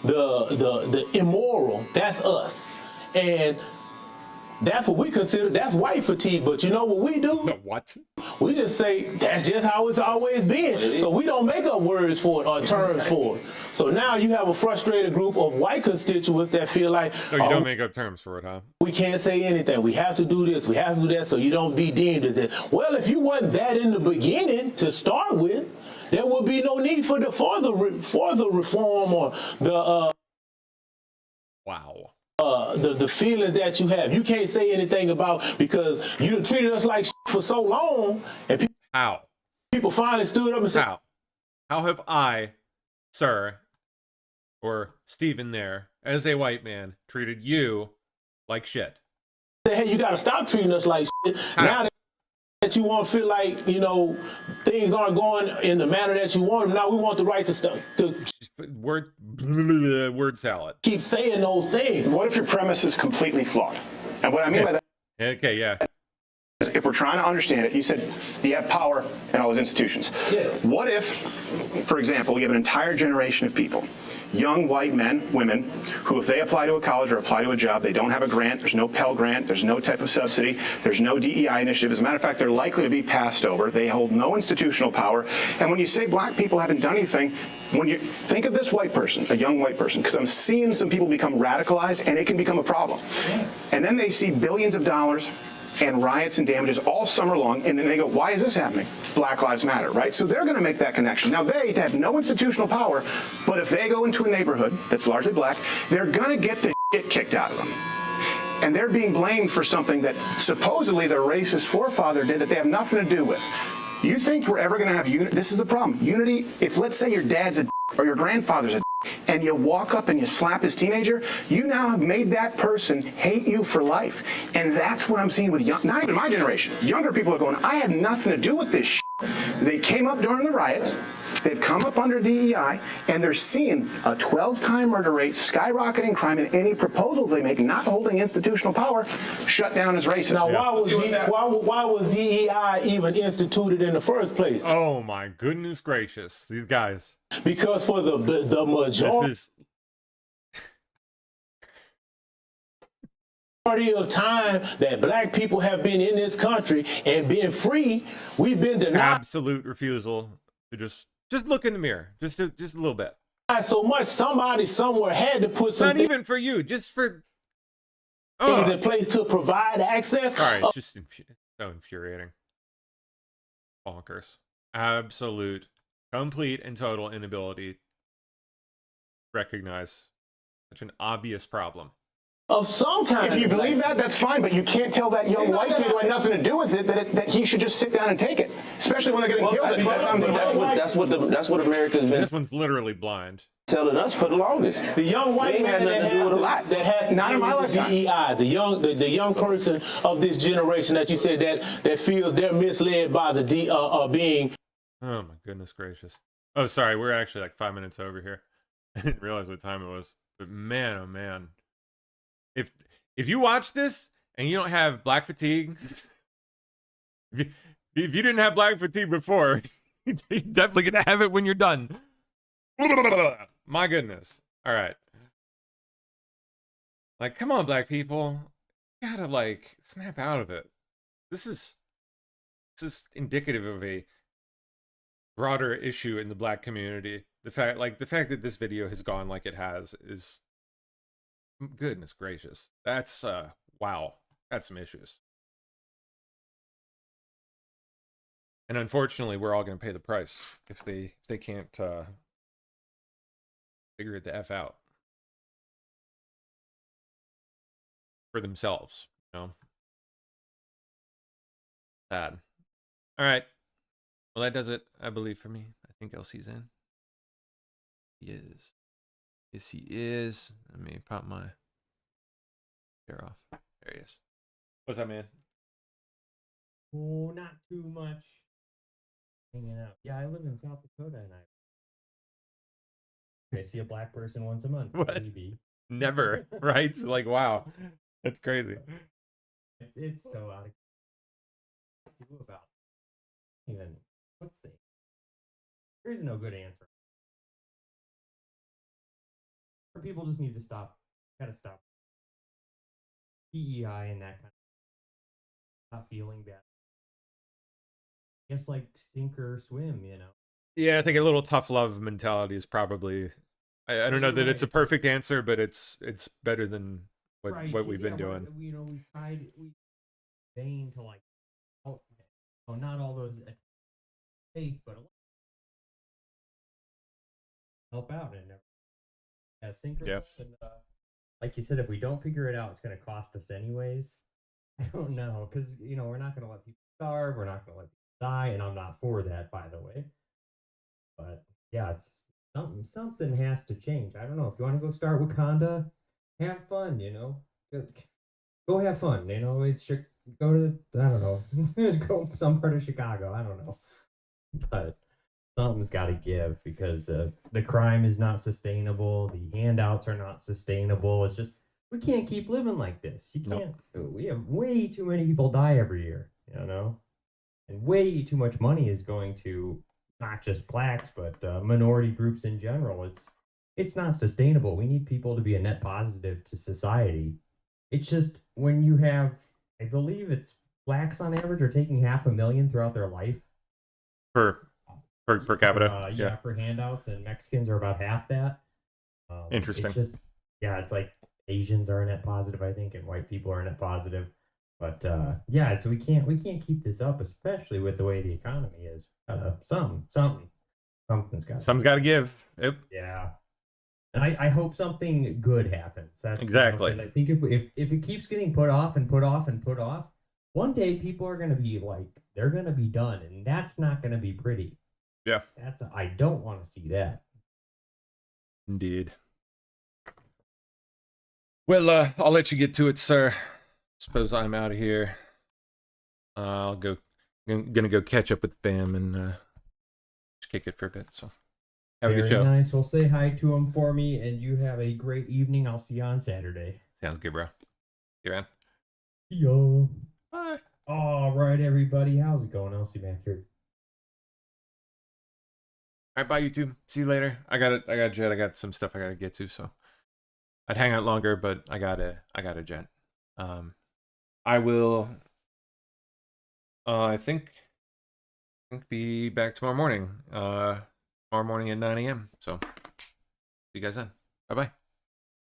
the immoral. That's us, and that's what we consider. That's white fatigue. But you know what we do? What? We just say that's just how it's always been. So we don't make up words for it or terms for it. So now you have a frustrated group of white constituents that feel like, you don't make up terms for it, huh? We can't say anything. We have to do this. We have to do that so you don't be deemed as it. Well, if you wasn't that in the beginning to start with, there would be no need for the reform or the wow. The feelings that you have. You can't say anything about because you done treated us like for so long, and people finally stood up and said, How have I, sir, or Stephen there, as a white man, treated you like shit? Hey, you got to stop treating us like shit. Now that you want to feel like, you know, things aren't going in the manner that you want them, now we want the right to word salad. Keep saying those things. What if your premise is completely flawed? And what I mean by that. Okay, yeah. If we're trying to understand it, you said you have power in all those institutions. Yes. What if, for example, you have an entire generation of people, young white men, women, who if they apply to a college or apply to a job, they don't have a grant, there's no Pell Grant, there's no type of subsidy, there's no DEI initiative. As a matter of fact, they're likely to be passed over. They hold no institutional power. And when you say black people haven't done anything, when you think of this white person, a young white person, because I'm seeing some people become radicalized and it can become a problem. And then they see billions of dollars and riots and damages all summer long, and then they go, why is this happening? Black Lives Matter, right? So they're going to make that connection. Now, they have no institutional power, but if they go into a neighborhood that's largely black, they're going to get the shit kicked out of them. And they're being blamed for something that supposedly their racist forefather did that they have nothing to do with. You think we're ever going to have unity? This is the problem. Unity, if let's say your dad's a or your grandfather's a and you walk up and you slap his teenager, you now have made that person hate you for life. And that's what I'm seeing with not even my generation. Younger people are going, I had nothing to do with this shit. They came up during the riots. They've come up under DEI, and they're seeing a 12-time murder rate, skyrocketing crime, and any proposals they make not holding institutional power shut down as racist. Now, why was DEI even instituted in the first place? Oh, my goodness gracious. These guys. Because for the majority of time that black people have been in this country and been free, we've been denied. Absolute refusal to just look in the mirror, just a little bit. So much, somebody somewhere had to put some. Not even for you, just for things in place to provide access. Sorry, it's just so infuriating. Bonkers. Absolute, complete, and total inability to recognize such an obvious problem. Of some kind. If you believe that, that's fine, but you can't tell that young white kid who had nothing to do with it that he should just sit down and take it, especially when they're getting killed. That's what America's been. This one's literally blind. telling us for the longest. The young white ain't had man nothing to do with a lot. that has to Not deal in my with the lifetime. DEI, the young person of this generation that you said that feels they're misled by the being. Oh my goodness gracious. Oh, sorry, we're actually like 5 minutes over here. I didn't realize what time it was. But man, oh man. If you watch this and you don't have black fatigue, if you didn't have black fatigue before, you're definitely gonna have it when you're done. My goodness. All right. Like, come on, black people. You gotta like snap out of it. This is indicative of a broader issue in the black community. The fact that this video has gone like it has is, goodness gracious. That's wow. That's some issues. And unfortunately, we're all going to pay the price if they can't figure it the F out for themselves, you know. Sad. All right. Well, that does it, I believe, for me. I think LC's in. He is. Yes, he is. Let me pop my hair off. There he is. What's up, man? Oh, not too much. Hanging out. Yeah, I live in South Dakota, and I see a black person once a month. What? Maybe. Never, right? Like, wow. That's crazy. It's so out of about even what's the there is no good answer. People just need to stop. Gotta stop. PEI and that kind of not feeling bad. I guess like sink or swim, you know. Yeah, I think a little tough love mentality is probably. I don't know that it's a perfect answer, but it's better than what we've been doing. You know, we vain to like, not all those fake, but help out and sink or swim. And, like you said, if we don't figure it out, it's going to cost us anyways. I don't know, because you know we're not going to let people starve. We're not going to let people die, and I'm not for that, by the way. But yeah, it's something has to change. I don't know if you want to go start Wakanda, have fun. You know, go have fun. You know, go to I don't know, go some part of Chicago. I don't know, but something's got to give because the crime is not sustainable. The handouts are not sustainable. It's just we can't keep living like this. You can't. Nope. We have way too many people die every year. You know, and way too much money is going to not just blacks but minority groups in general. It's not sustainable. We need people to be a net positive to society. It's just when you have, I believe it's blacks on average are taking $500,000 throughout their life Per capita. Yeah, for handouts, and Mexicans are about half that. Interesting. It's just, yeah, it's like Asians are a net positive, I think, and white people are a net positive. But yeah, it's we can't keep this up, especially with the way the economy is. Something's got to give. Yep. Yeah, and I hope something good happens. That's exactly. I think if it keeps getting put off and put off and put off, one day people are going to be like, they're going to be done, and that's not going to be pretty. Yeah. I don't want to see that. Indeed. Well, I'll let you get to it, sir. Suppose I'm out of here. I'll go. I'm gonna go catch up with the fam and just kick it for a bit. So have a good show. Very nice. Well, say hi to him for me, and you have a great evening. I'll see you on Saturday. Sounds good, bro. See you around. Yo. Bye. All right, everybody. How's it going? I'll see you back here. All right, bye, YouTube. See you later. I got jet. I got some stuff I gotta get to, so I'd hang out longer, but I got a jet. I will. I think be back tomorrow morning. Tomorrow morning at 9 a.m. So see you guys then. Bye bye.